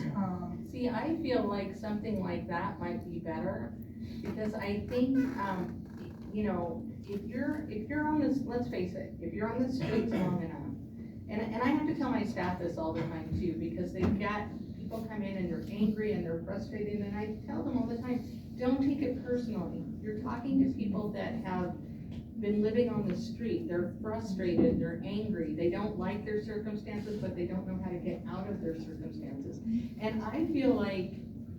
See, I feel like something like that might be better, because I think, if you're on this, let's face it, if you're on the streets long enough, and I have to tell my staff this all the time too, because they've got people come in and they're angry and they're frustrated, and I tell them all the time, don't take it personally. You're talking to people that have been living on the street. They're frustrated, they're angry, they don't like their circumstances, but they don't know how to get out of their circumstances. And I feel like